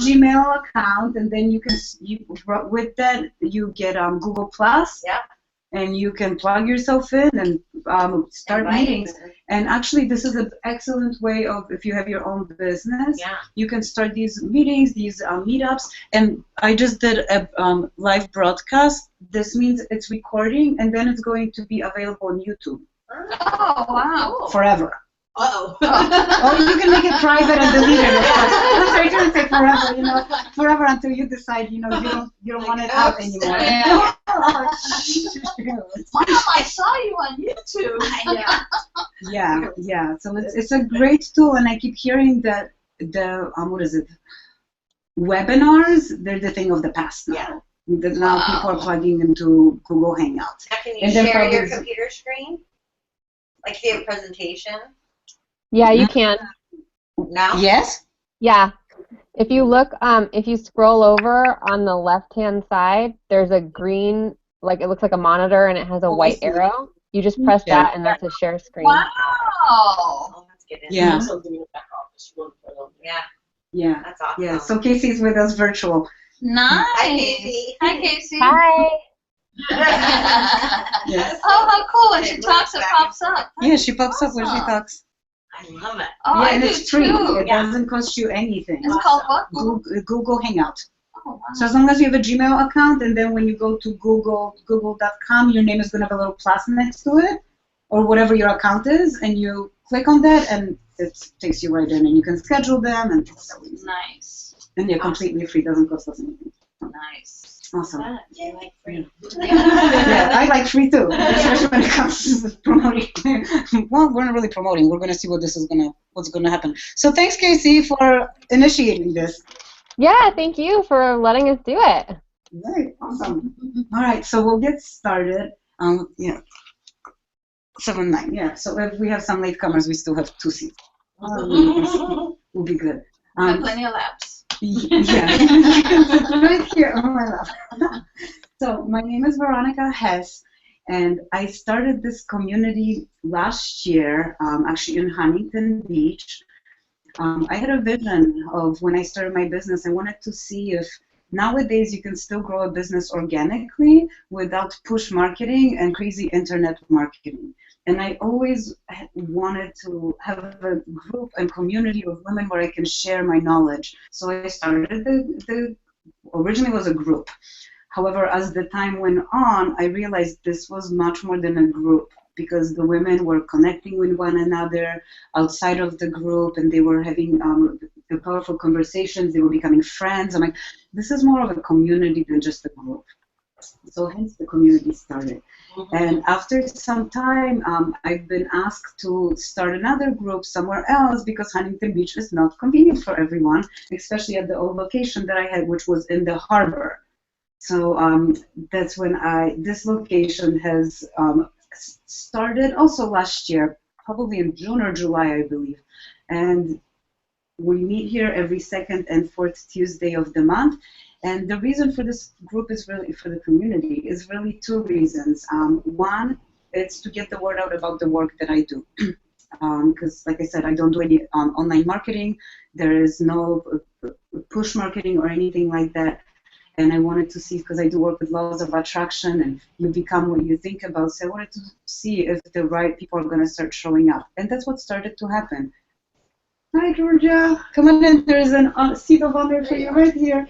Gmail account, and then with that you get Google Plus. Yeah. And you can plug yourself in and start meetings. And actually, this is an excellent way of, if you have your own business, you can start these meetings, these meetups. And I just did a live broadcast. This means it's recording, and then it's going to be available on YouTube. Oh, wow. Forever. Uh-oh. Or you can make it private and delete it, of course. I'm sorry, I shouldn't say forever, you know, forever until you decide, you know, you don't want it out anymore. Yeah. Mom, I saw you on YouTube. Yeah. So it's a great tool, and I keep hearing that what is it? Webinars, they're the thing of the past now. Yeah. Now people are plugging into Google Hangouts. Now, can you share your computer screen? Like, if you have a presentation? Yeah, you can. Now? Yes? Yeah. If you look, if you scroll over on the left-hand side, there's a green, like it looks like a monitor, and it has a white arrow. You just press that, and that's a share screen. Wow. Oh, let's get in. Yeah. Yeah. That's awesome. Yeah. So Casey's with us virtual. Nice. Hi, Casey. Hi, Casey. Hi. Yes. Oh, how cool. When she talks, it pops up. Yeah, she pops up when she talks. I love it. Oh, Yeah, I and do it's free. too. It doesn't cost you anything. It's called what? Google Hangout. Oh, wow. So as long as you have a Gmail account, and then when you go to google.com, your name is going to have a little plus next to it, or whatever your account is, and you click on that, and it takes you right in, and you can schedule them, and it's so easy. Nice. And they're completely free. Doesn't cost us anything. Nice. Awesome. You like free. Yeah, I like free too, especially when it comes to promoting. Well, we're not really promoting. We're going to see what's gonna happen. So thanks, Casey, for initiating this. Yeah, thank you for letting us do it. Very awesome. All right, so we'll get started. 7-9. Yeah. So if we have some latecomers, we still have 2 seats. We'll be good. I have plenty of laps. Yeah. Right here on my lap. So my name is Veronica Hess, and I started this community last year, actually in Huntington Beach. I had a vision of when I started my business. I wanted to see if nowadays you can still grow a business organically without push marketing and crazy internet marketing. And I always wanted to have a group and community of women where I can share my knowledge. So I started originally was a group. However, as the time went on, I realized this was much more than a group, because the women were connecting with one another outside of the group, and they were having powerful conversations. They were becoming friends. I'm like, this is more of a community than just a group. So hence the community started. And after some time, I've been asked to start another group somewhere else, because Huntington Beach is not convenient for everyone, especially at the old location that I had, which was in the harbor. So that's when this location has started also last year, probably in June or July, I believe. And we meet here every second and fourth Tuesday of the month. And the reason for this group is really, for the community, is really 2 reasons. One, it's to get the word out about the work that I do. Because, like I said, I don't do any online marketing. There is no push marketing or anything like that. And I wanted to see, because I do work with laws of attraction, and you become what you think about. So I wanted to see if the right people are going to start showing up. And that's what started to happen. Hi, Georgia. Come on in. There is a seat of honor for you right here.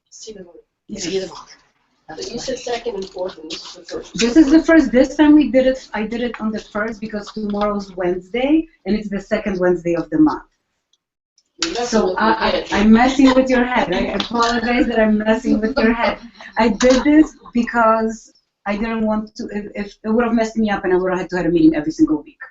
Seat of honor. Yes. Seat of honor. So you said second and fourth, and this is the first. This is the first. This time we did it. I did it on the first because tomorrow's Wednesday, and it's the second Wednesday of the month. So I'm messing with your head. I apologize that I'm messing with your head. I did this because I didn't want to. If it would have messed me up, and I would have had to have a meeting every single week.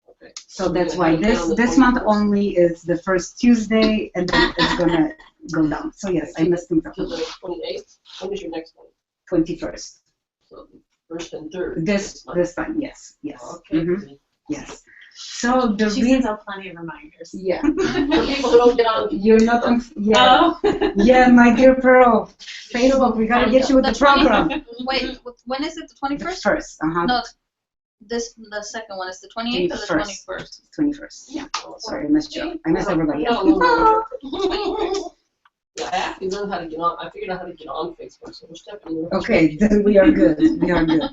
Okay. So that's why this month only is the first Tuesday, and then it's gonna go down. So yes, I messed things up. So the 28th. When is your next one? 21st. So first and third. This time, yes. Okay. Yes. So the She sends out plenty of reminders. Yeah. For people who don't get on. You're not on. Yeah. Oh. Yeah, my dear Pearl. Facebook, we gotta get you with the program. Wait, when is it? The 21st? First. No, the second one is the 28th or the 21st? 21st. Yeah. Sorry, I missed you. I missed everybody. No. can learn how to get on. I figured out how to get on Facebook, so we're stepping. Okay, then we are good. We are good.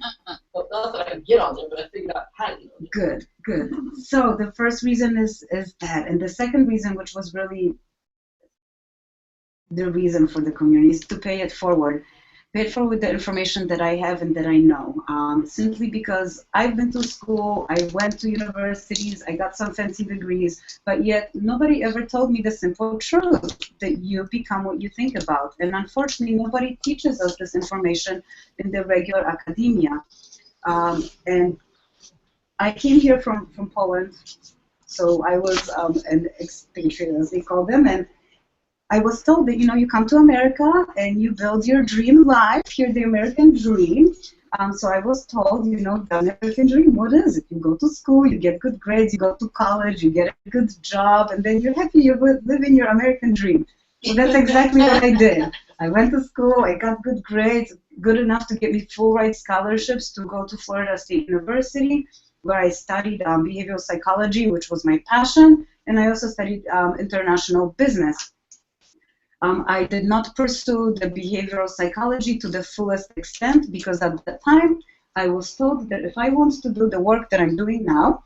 Well, not that I can get on there, but I figured out how to get on there. Good, good. So the first reason is that, and the second reason, which was really the reason for the community, is to pay it forward. Pay it forward with the information that I have and that I know. Simply because I've been to school, I went to universities, I got some fancy degrees, but yet nobody ever told me the simple truth that you become what you think about. And unfortunately, nobody teaches us this information in the regular academia. And I came here from Poland, so I was an expatriate, as they call them, and I was told that, you come to America and you build your dream life, you're the American dream. So I was told, the American dream, what is it? You go to school, you get good grades, you go to college, you get a good job, and then you're happy, you're living your American dream. So that's exactly what I did. I went to school, I got good grades, good enough to get me full ride scholarships to go to Florida State University, where I studied behavioral psychology, which was my passion, and I also studied international business. I did not pursue the behavioral psychology to the fullest extent because at the time I was told that if I want to do the work that I'm doing now,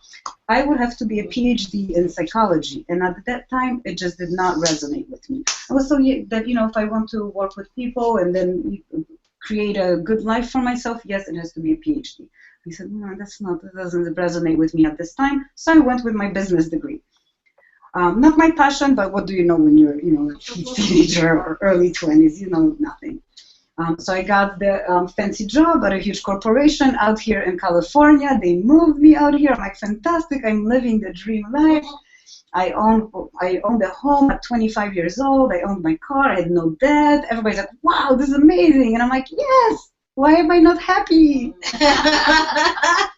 I would have to be a PhD in psychology. And at that time, it just did not resonate with me. I was told that, if I want to work with people and then create a good life for myself, yes, it has to be a PhD. I said, no, that doesn't resonate with me at this time. So I went with my business degree. Not my passion, but what do you know when you're, a teenager or early 20s? You know nothing. So I got the fancy job at a huge corporation out here in California. They moved me out here. I'm like, fantastic. I'm living the dream life. I owned a home at 25 years old. I owned my car. I had no debt. Everybody's like, wow, this is amazing. And I'm like, yes. Why am I not happy?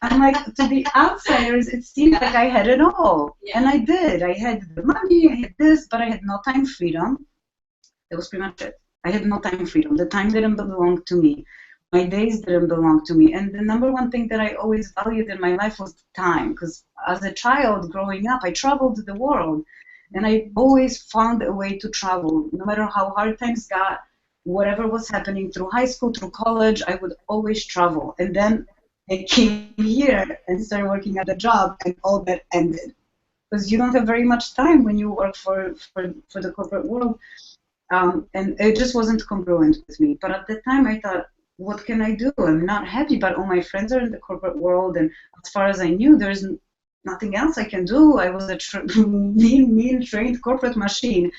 I'm like, to the outsiders, it seemed like I had it all. Yeah. And I did. I had the money, I had this, but I had no time freedom. That was pretty much it. I had no time freedom. The time didn't belong to me. My days didn't belong to me. And the number one thing that I always valued in my life was time. Because as a child growing up, I traveled the world. And I always found a way to travel. No matter how hard times got, whatever was happening through high school, through college, I would always travel. And then I came here and started working at a job, and all that ended. Because you don't have very much time when you work for the corporate world. And it just wasn't congruent with me. But at the time, I thought, what can I do? I'm not happy, but all my friends are in the corporate world, and as far as I knew, there's nothing else I can do. I was a mean trained corporate machine.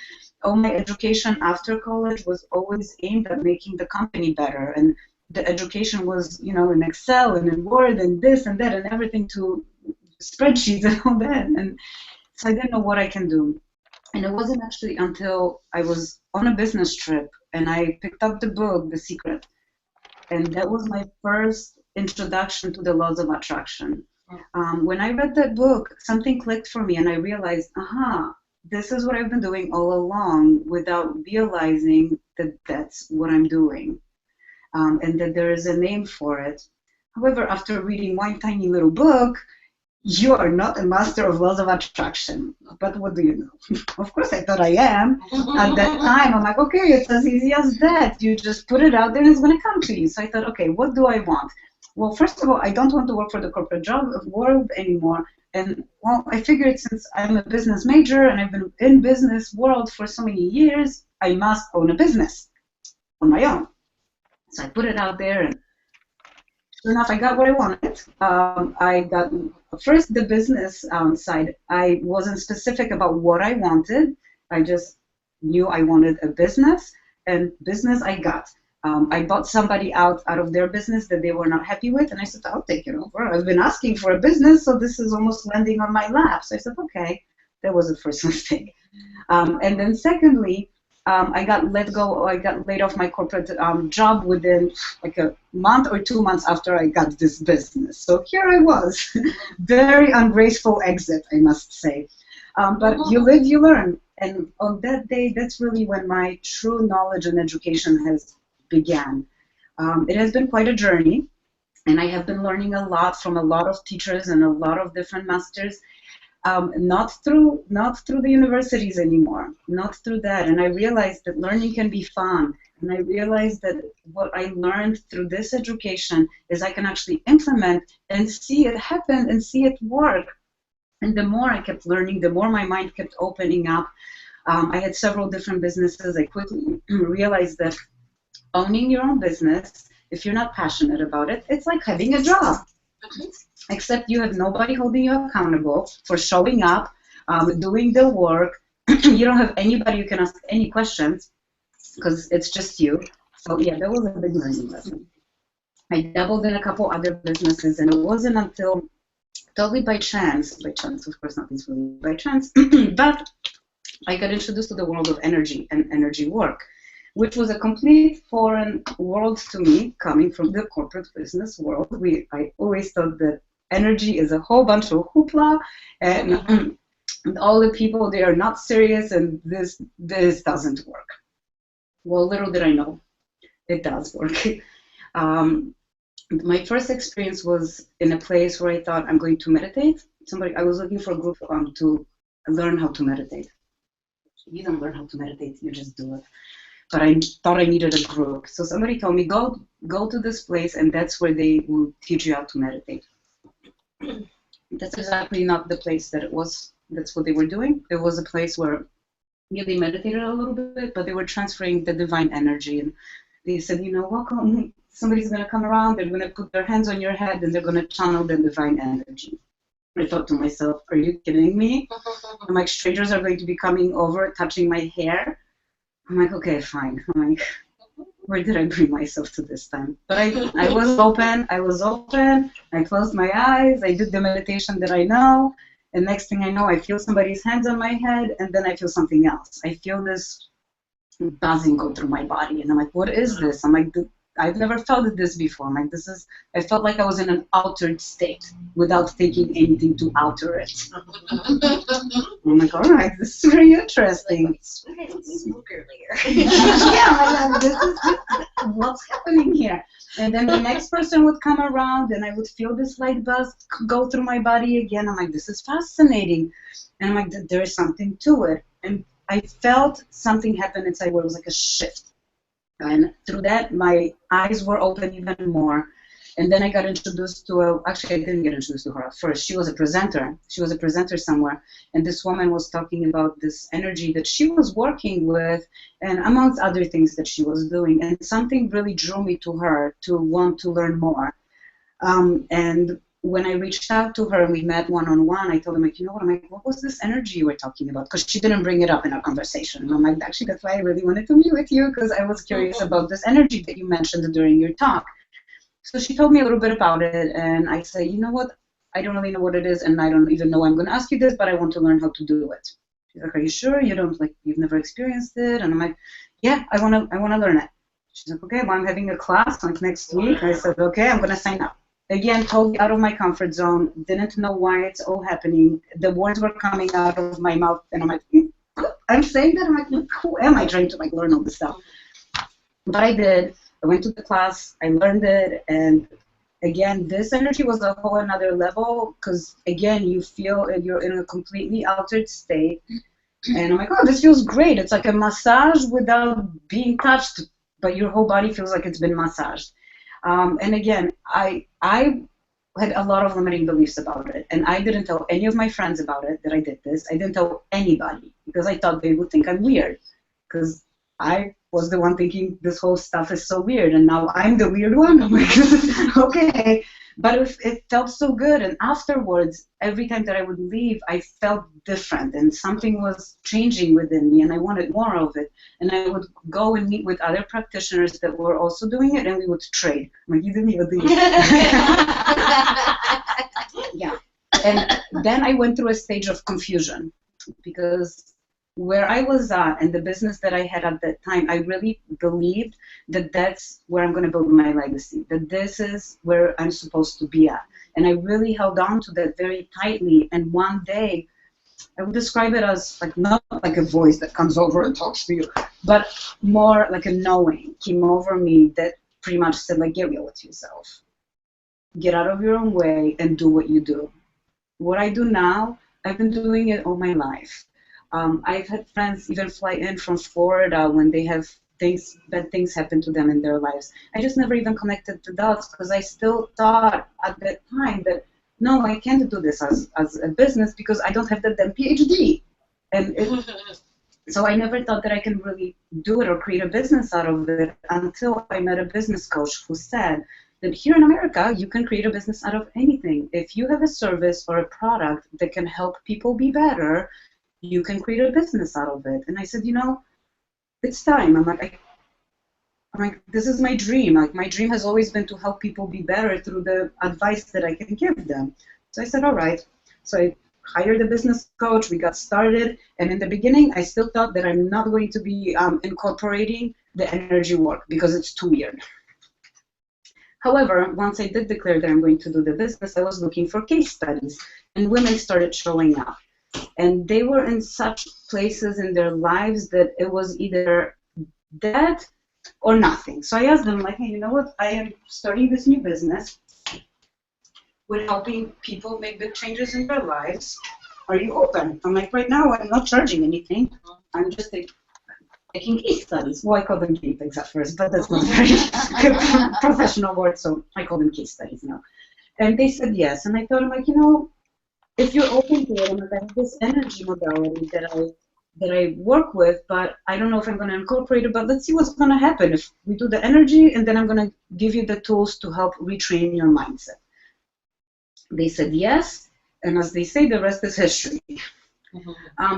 All my education after college was always aimed at making the company better, and the education was, in Excel and in Word and this and that and everything to spreadsheets and all that, and so I didn't know what I can do. And it wasn't actually until I was on a business trip and I picked up the book, The Secret, and that was my first introduction to the laws of attraction. When I read that book, something clicked for me, and I realized, this is what I've been doing all along without realizing that that's what I'm doing, and that there is a name for it. However, after reading one tiny little book, you are not a master of laws of attraction. But what do you know? Of course, I thought I am. At that time, I'm like, okay, it's as easy as that. You just put it out there and it's going to come to you. So I thought, okay, what do I want? Well, first of all, I don't want to work for the corporate job world anymore. And, well, I figured since I'm a business major and I've been in business world for so many years, I must own a business on my own. So I put it out there, and sure enough, I got what I wanted. I got, first, the business side. I wasn't specific about what I wanted. I just knew I wanted a business, and business I got. I bought somebody out of their business that they were not happy with, and I said, I'll take it over. I've been asking for a business, so this is almost landing on my lap. So I said, okay, that was the first mistake. And then secondly, I got let go. I got laid off my corporate job within like a month or 2 months after I got this business. So here I was, very ungraceful exit, I must say. But you live, you learn. And on that day, that's really when my true knowledge and education has began. It has been quite a journey, and I have been learning a lot from a lot of teachers and a lot of different masters. not through the universities anymore, not through that. And I realized that learning can be fun. And I realized that what I learned through this education is I can actually implement and see it happen and see it work. And the more I kept learning, the more my mind kept opening up. I had several different businesses. I quickly realized that owning your own business, if you're not passionate about it, it's like having a job. Except you have nobody holding you accountable for showing up, doing the work. You don't have anybody you can ask any questions because it's just you. So yeah, that was a big learning lesson. I dabbled in a couple other businesses, and it wasn't until totally by chance, of course, nothing's really by chance, but I got introduced to the world of energy and energy work, which was a complete foreign world to me, coming from the corporate business world. I always thought that energy is a whole bunch of hoopla, and all the people, they are not serious, and this doesn't work. Well, little did I know, it does work. My first experience was in a place where I thought I'm going to meditate. I was looking for a group to learn how to meditate. You don't learn how to meditate, you just do it. But I thought I needed a group. So somebody told me, go to this place, and that's where they will teach you how to meditate. That's exactly not the place that it was. That's what they were doing. It was a place where, yeah, they meditated a little bit, but they were transferring the divine energy. And they said, welcome. Somebody's going to come around, they're going to put their hands on your head, and they're going to channel the divine energy. I thought to myself, are you kidding me? I'm like, strangers are going to be coming over, touching my hair. I'm like, okay, fine. I'm like, where did I bring myself to this time? But I was open. I closed my eyes. I did the meditation that I know. And next thing I know, I feel somebody's hands on my head, and then I feel something else. I feel this buzzing go through my body. And I'm like, what is this? I'm like, I've never felt this before. I'm like, I felt like I was in an altered state without taking anything to alter it. I'm like, all right, this is very interesting. I didn't smoke earlier. Yeah, I'm like, this is what's happening here. And then the next person would come around, and I would feel this light buzz go through my body again. I'm like, this is fascinating. And I'm like, there is something to it. And I felt something happen inside where it was like a shift. And through that, my eyes were open even more. And then I got introduced to actually, I didn't get introduced to her at first. She was a presenter. She was a presenter somewhere. And this woman was talking about this energy that she was working with, and amongst other things that she was doing. And something really drew me to her to want to learn more. And when I reached out to her and we met one-on-one, I told her, like, what was this energy you were talking about? Because she didn't bring it up in our conversation. And I'm like, actually, that's why I really wanted to meet with you, because I was curious about this energy that you mentioned during your talk. So she told me a little bit about it, and I said, you know what? I don't really know what it is, and I don't even know I'm going to ask you this, but I want to learn how to do it. She's like, are you sure? You've never experienced it? And I'm like, yeah, I want to learn it. She's like, okay, well, I'm having a class like next week. I said, okay, I'm going to sign up. Again, totally out of my comfort zone, didn't know why it's all happening. The words were coming out of my mouth, and I'm like, I'm saying that? I'm like, who am I trying to learn all this stuff? But I did. I went to the class, I learned it, and again, this energy was a whole another level, because again, you feel you're in a completely altered state, and I'm like, oh, this feels great. It's like a massage without being touched, but your whole body feels like it's been massaged. And again, I had a lot of limiting beliefs about it, and I didn't tell any of my friends about it, that I did this. I didn't tell anybody, because I thought they would think I'm weird, because I was the one thinking this whole stuff is so weird, and now I'm the weird one. I'm like, okay. But it felt so good, and afterwards, every time that I would leave, I felt different, and something was changing within me, and I wanted more of it. And I would go and meet with other practitioners that were also doing it, and we would trade. I'm like, you didn't even do it. Yeah. And then I went through a stage of confusion, because where I was at and the business that I had at that time, I really believed that that's where I'm going to build my legacy, that this is where I'm supposed to be at. And I really held on to that very tightly. And one day, I would describe it as not like a voice that comes over and talks to you, but more like a knowing came over me that pretty much said, get real with yourself. Get out of your own way and do what you do. What I do now, I've been doing it all my life. I've had friends even fly in from Florida when they have bad things happen to them in their lives. I just never even connected the dots because I still thought at that time that no, I can't do this as a business because I don't have that damn PhD. And so I never thought that I can really do it or create a business out of it until I met a business coach who said that here in America, you can create a business out of anything. If you have a service or a product that can help people be better, you can create a business out of it. And I said, it's time. I'm like, this is my dream. Like, my dream has always been to help people be better through the advice that I can give them. So I said, all right. So I hired a business coach. We got started. And in the beginning, I still thought that I'm not going to be incorporating the energy work because it's too weird. However, once I did declare that I'm going to do the business, I was looking for case studies. And women started showing up. And they were in such places in their lives that it was either that or nothing. So I asked them, like, hey, you know what? I am starting this new business with helping people make big changes in their lives. Are you open? I'm like, right now, I'm not charging anything. I'm just taking case studies. Well, I call them guinea pigs at first, but that's not a very good professional word, so I call them case studies now. And they said yes. And I told them, like, if you're open to it, I'm like, I have this energy modality that I work with, but I don't know if I'm going to incorporate it, but let's see what's going to happen if we do the energy, and then I'm going to give you the tools to help retrain your mindset. They said yes, and as they say, the rest is history.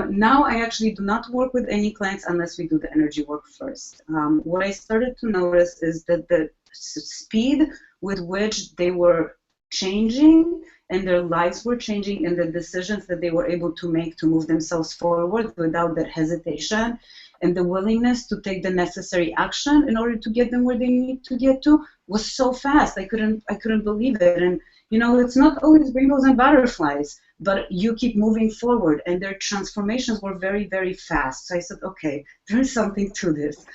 Now I actually do not work with any clients unless we do the energy work first. What I started to notice is that the speed with which they were changing and their lives were changing and the decisions that they were able to make to move themselves forward without that hesitation and the willingness to take the necessary action in order to get them where they need to get to was so fast. I couldn't believe it. And it's not always rainbows and butterflies, but you keep moving forward, and their transformations were very, very fast. So I said, okay, there's something to this.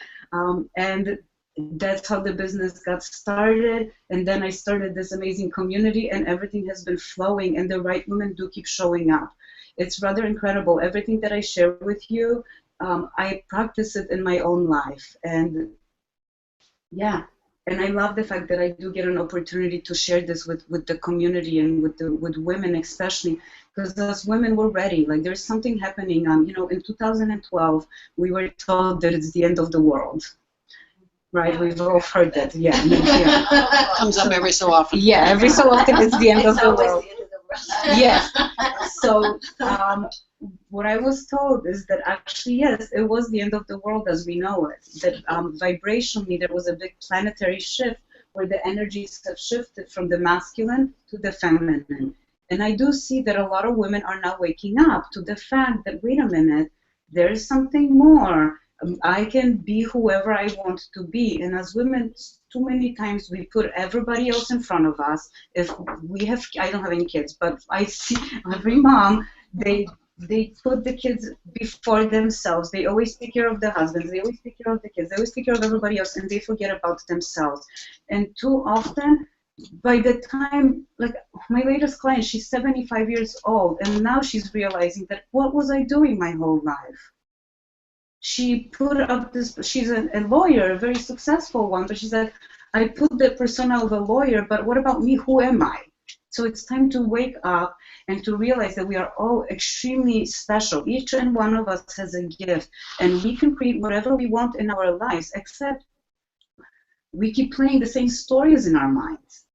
And that's how the business got started. And then I started this amazing community, and everything has been flowing, and the right women do keep showing up. It's rather incredible. Everything that I share with you, I practice it in my own life. And yeah. And I love the fact that I do get an opportunity to share this with the community and with women especially, because as women we're ready. Like there's something happening. In 2012 we were told that it's the end of the world. Right, we've all heard that. Yeah. Comes up every so often. Yeah, every so often it's the end of the world. Yes. So what I was told is that actually, yes, it was the end of the world as we know it. That vibrationally there was a big planetary shift where the energies have shifted from the masculine to the feminine. And I do see that a lot of women are now waking up to the fact that, wait a minute, there is something more. I can be whoever I want to be. And as women, too many times we put everybody else in front of us. If we have, I don't have any kids, but I see every mom, they put the kids before themselves. They always take care of the husbands. They always take care of the kids. They always take care of everybody else, and they forget about themselves. And too often, by the time, like my latest client, she's 75 years old, and now she's realizing that what was I doing my whole life? She put up this, she's a lawyer, a very successful one, but she's like, I put the persona of a lawyer, but what about me? Who am I? So it's time to wake up and to realize that we are all extremely special. Each and one of us has a gift, and we can create whatever we want in our lives, except we keep playing the same stories in our minds.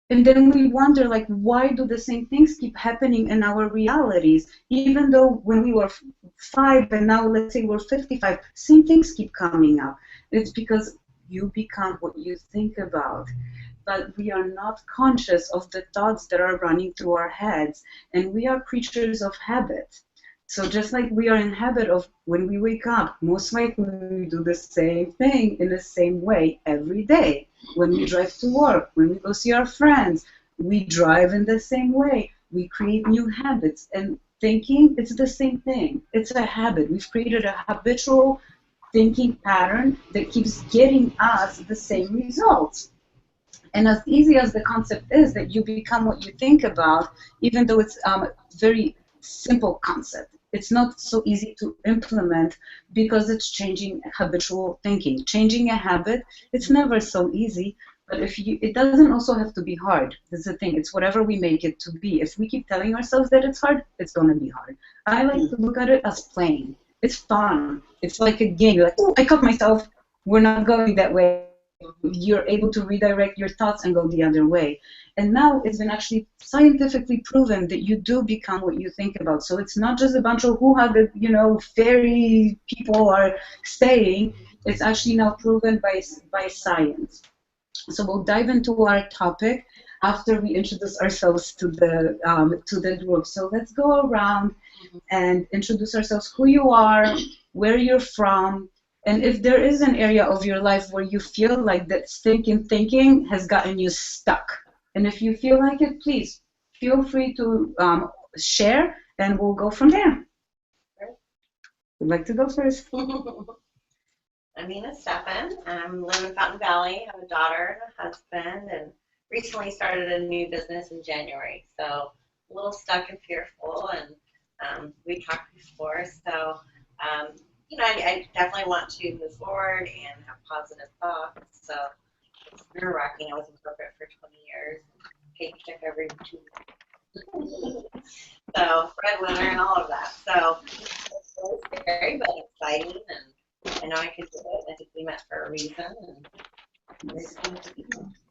And then we wonder, like, why do the same things keep happening in our realities? Even though when we were 5 and now let's say we're 55, same things keep coming up. It's because you become what you think about. But we are not conscious of the thoughts that are running through our heads. And we are creatures of habit. So just like we are in habit of when we wake up, most likely we do the same thing in the same way every day. When we drive to work, when we go see our friends, we drive in the same way. We create new habits. And thinking, it's the same thing. It's a habit. We've created a habitual thinking pattern that keeps getting us the same results. And as easy as the concept is that you become what you think about, even though it's very simple concept. It's not so easy to implement because it's changing habitual thinking. Changing a habit, it's never so easy, but it doesn't also have to be hard. That's the thing. It's whatever we make it to be. If we keep telling ourselves that it's hard, it's going to be hard. I like to look at it as playing. It's fun. It's like a game. You're like, oh, I cut myself. We're not going that way. You're able to redirect your thoughts and go the other way. And now it's been actually scientifically proven that you do become what you think about. So it's not just a bunch of hoo-ha that, fairy people are saying. It's actually now proven by science. So we'll dive into our topic after we introduce ourselves to the group. So let's go around and introduce ourselves, who you are, where you're from, and if there is an area of your life where you feel like that stinking thinking has gotten you stuck. And if you feel like it, please feel free to share, and we'll go from there. Would like to go first? My name is Stefan. I live in Fountain Valley. I have a daughter and a husband, and recently started a new business in January. So a little stuck and fearful, and we talked before. So, I definitely want to move forward and have positive thoughts. So it's nerve-wracking. I was in corporate for 20 years, paycheck every 2 weeks. So breadwinner and all of that. So it's really scary, but exciting, and I know I could do it. I think we met for a reason. And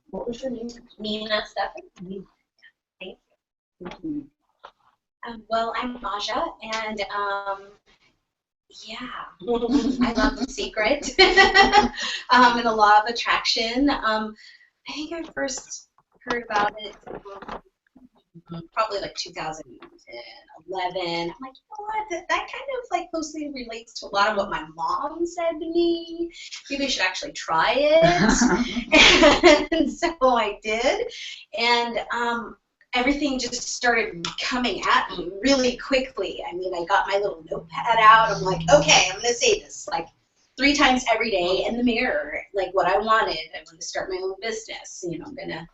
what was your name? Nina Stefan. Thank you. Well, I'm Aja, and I love The Secret and the Law of Attraction. I think I first heard about it probably like 2011. I'm like, what? That kind of like closely relates to a lot of what my mom said to me. Maybe I should actually try it. And so I did. And everything just started coming at me really quickly. I mean, I got my little notepad out. I'm like, okay, I'm going to say this like 3 times every day in the mirror, like what I wanted. I wanted to start my own business. I'm going to,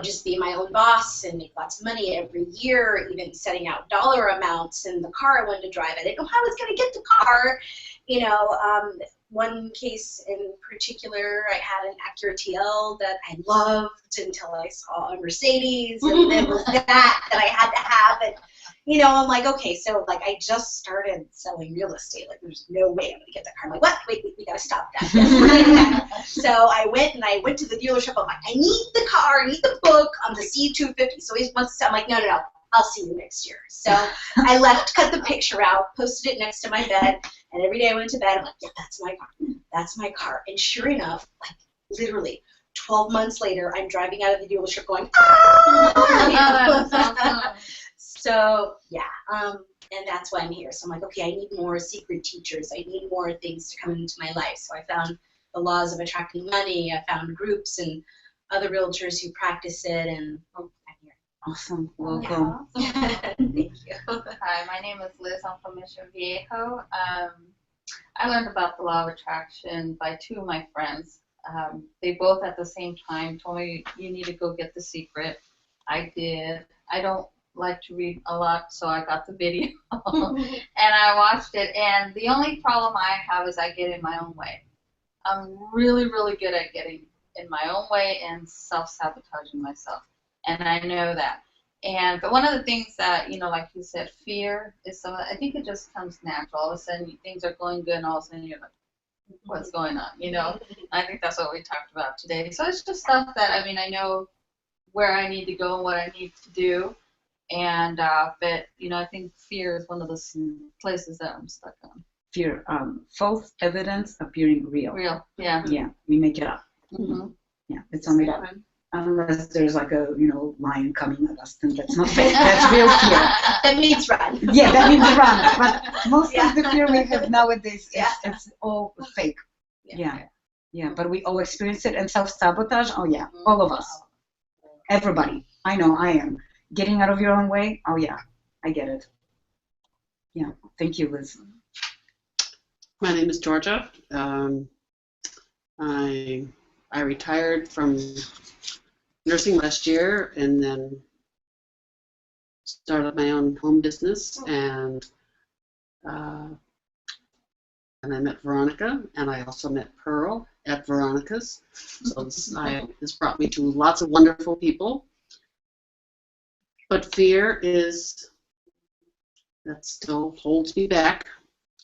just be my own boss and make lots of money every year, even setting out dollar amounts and the car I wanted to drive. I didn't know how I was going to get the car. One case in particular, I had an Acura TL that I loved until I saw a Mercedes, and it was that I had to have. And, I'm like, okay, so like I just started selling real estate. Like there's no way I'm going to get that car. I'm like, what? Wait, we got to stop that. Yes, we're doing that. So I went to the dealership. I'm like, I need the car, I need the book on the C250. So he wants to sell. I'm like, no, I'll see you next year. So I left, cut the picture out, posted it next to my bed, and every day I went to bed, I'm like, yeah, that's my car. That's my car. And sure enough, like literally 12 months later, I'm driving out of the dealership going, ah! So, yeah, and that's why I'm here. So I'm like, okay, I need more secret teachers. I need more things to come into my life. So I found the laws of attracting money. I found groups and other realtors who practice it, and I'm here. Awesome. Welcome. Thank you. Hi, my name is Liz. I'm from Mission Viejo. I learned about the law of attraction by 2 of my friends. They both at the same time told me you need to go get The Secret. I did. I don't like to read a lot, so I got the video and I watched it. And the only problem I have is I get in my own way. I'm really, really good at getting in my own way and self-sabotaging myself. And I know that. But one of the things that, like you said, fear is something, I think it just comes natural. All of a sudden, things are going good, and all of a sudden, you're like, what's going on, I think that's what we talked about today. So it's just stuff that, I know where I need to go and what I need to do. And, but, I think fear is one of those places that I'm stuck on. Fear, false evidence appearing real. Real, yeah. Yeah, we make it up. Mm-hmm. Yeah, it's only that. Unless there's like a, lion coming at us, then that's not fake. That's real fear. That means run. Yeah, that means run. But most of the fear we have nowadays, it's all fake. Yeah. But we all experience it. And self-sabotage, oh yeah, all of us. Everybody. I know, I am. Getting out of your own way, oh yeah, I get it. Yeah, thank you, Liz. My name is Georgia. I retired from nursing last year and then started my own home business, and I met Veronica, and I also met Pearl at Veronica's. So this brought me to lots of wonderful people. But fear that still holds me back.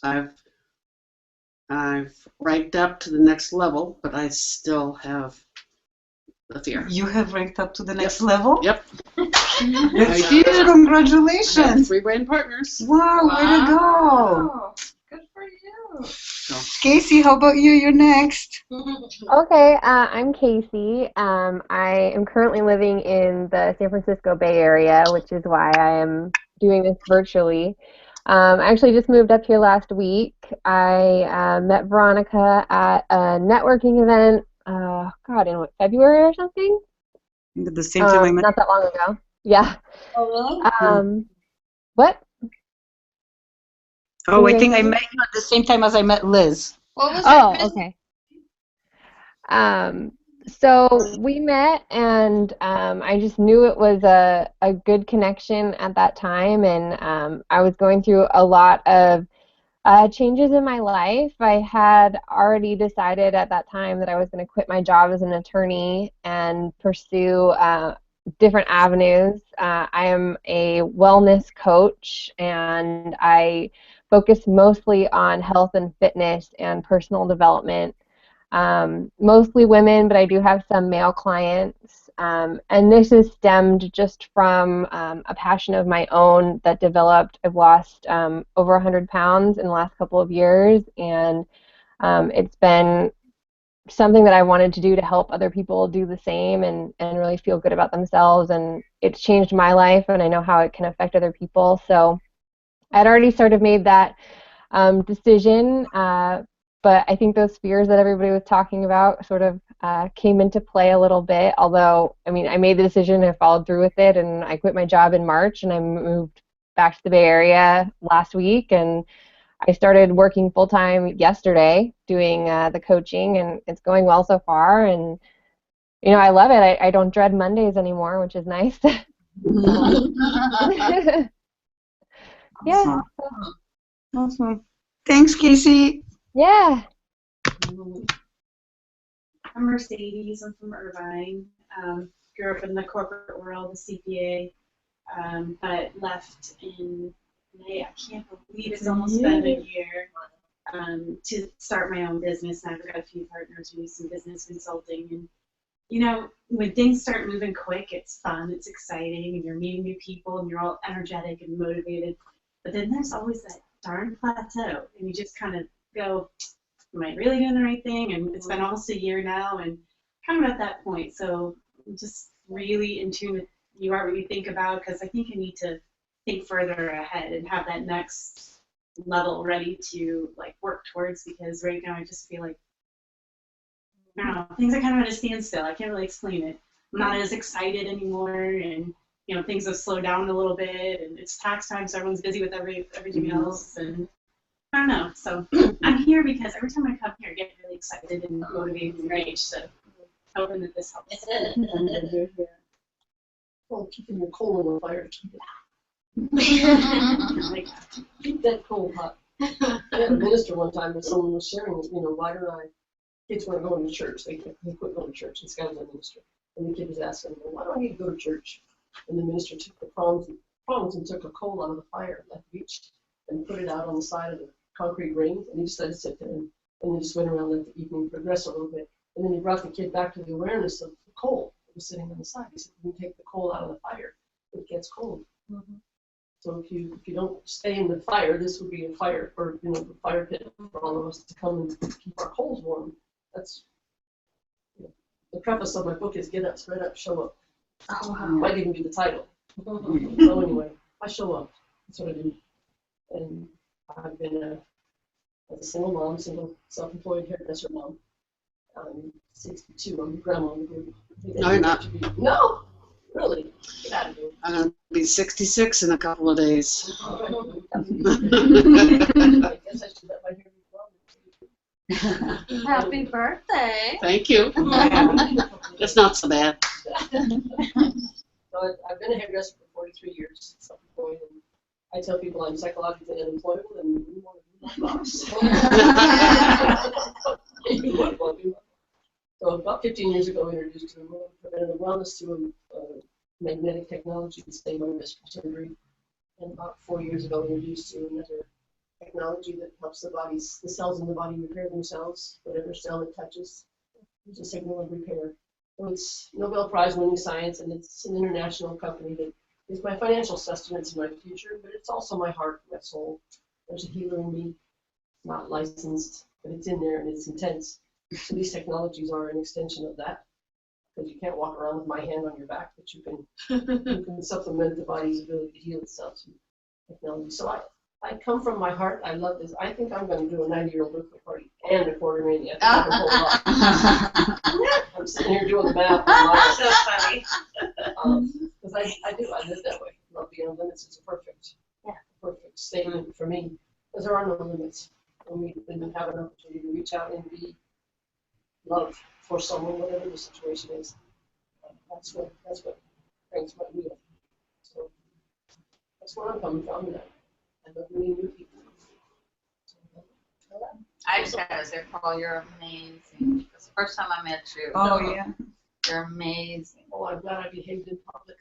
I've ranked up to the next level, but I still have the fear. You have ranked up to the next level? Yep. That's I did. Congratulations. 3 brain partners. Wow, way to go. Wow. Good for you. Casey, how about you? You're next. Okay, I'm Casey. I am currently living in the San Francisco Bay Area, which is why I am doing this virtually. I actually just moved up here last week. I met Veronica at a networking event, in February or something? At the same time I met. Not that long ago. Yeah. Oh, really? What? Oh, I think I met you at the same time as I met Liz. What was your business? Okay. So we met, and I just knew it was a good connection at that time, and I was going through a lot of changes in my life. I had already decided at that time that I was going to quit my job as an attorney and pursue different avenues. I am a wellness coach, and I focus mostly on health and fitness and personal development. Mostly women, but I do have some male clients. And this is stemmed just from a passion of my own that developed. I've lost over 100 pounds in the last couple of years, and it's been something that I wanted to do to help other people do the same and really feel good about themselves. And it's changed my life, and I know how it can affect other people. So I'd already sort of made that decision. But I think those fears that everybody was talking about sort of came into play a little bit, although, I mean, I made the decision, I followed through with it, and I quit my job in March, and I moved back to the Bay Area last week, and I started working full-time yesterday doing the coaching, and it's going well so far, and, you know, I love it. I don't dread Mondays anymore, which is nice. Yeah. Awesome. Thanks, Casey. Yeah. I'm Mercedes. I'm from Irvine. Grew up in the corporate world, the CPA, but left in May. I can't believe it's almost been a year to start my own business. And I've got a few partners who do some business consulting. And, you know, when things start moving quick, it's fun, it's exciting, and you're meeting new people, and you're all energetic and motivated. But then there's always that darn plateau, and you just kind of go, am I really doing the right thing? And it's been almost a year now, and kind of at that point. So I'm just really in tune with you are what you think about, because I think you need to think further ahead and have that next level ready to like work towards, because right now I just feel like, I don't know, things are kind of at a standstill. I can't really explain it. I'm not as excited anymore, and you know, things have slowed down a little bit, and it's tax time, so everyone's busy with everything else, and I don't know. So I'm here because every time I come here, I get really excited and motivated and engaged. So hoping that this helps. Well, keeping your coal on the fire. Like, Keep that coal hot. I had a minister one time when someone was sharing, you know, why don't kids weren't going to church. They quit going to church. This guy was a minister. And the kid was asking him, why do I need to go to church? And the minister took the prongs and took a coal out of the fire at the beach and put it out on the side of the concrete ring, and he just let it sit there, and then just went around, let the evening progress a little bit. And then he brought the kid back to the awareness of the coal that was sitting on the side. He said, when you take the coal out of the fire, it gets cold. Mm-hmm. So if you don't stay in the fire, this would be a fire for, you know, the fire pit for all of us to come and keep our coals warm. That's, you know, the preface of my book is Get Up, Spread Up, Show Up. Might even be the title. So anyway, I show up. That's what I do. And I've been as a single mom, single self-employed hairdresser mom. I'm 62. I'm grandma in the group. No, you're not. No, really. Get out of here. I'm going to be 66 in a couple of days. I guess I should let my hair be blonde. Happy birthday. Thank you. It's not so bad. So I've been a hairdresser for 43 years. I tell people I'm psychologically unemployable and you want to do my boss. So about 15 years ago, we introduced preventative wellness through magnetic technology to save my wrist from surgery. And about 4 years ago, we introduced through another technology that helps the cells in the body repair themselves. Whatever cell it touches, there's a signal of repair. So it's Nobel Prize winning science, and it's an international company that is my financial sustenance in my future, but it's also my heart, my soul. There's a healer in me, not licensed, but it's in there and it's intense. So these technologies are an extension of that, because you can't walk around with my hand on your back, but you can supplement the body's ability to heal itself through technology. So I come from my heart. I love this. I think I'm going to do a 90-year-old birthday party and a quarter mania. I think I can pull it off. I'm sitting here doing the math. So funny. Because I do. I live that way. Love beyond limits. It's a perfect statement for me, because there are no limits when we have an opportunity to reach out and be love for someone, whatever the situation is. That's what brings my wheel. So that's where I'm coming from. And I love meeting new people. I just gotta say, Paul, you're amazing. Because the first time I met you, Oh, yeah. you're amazing. Oh, I'm glad I behaved in public.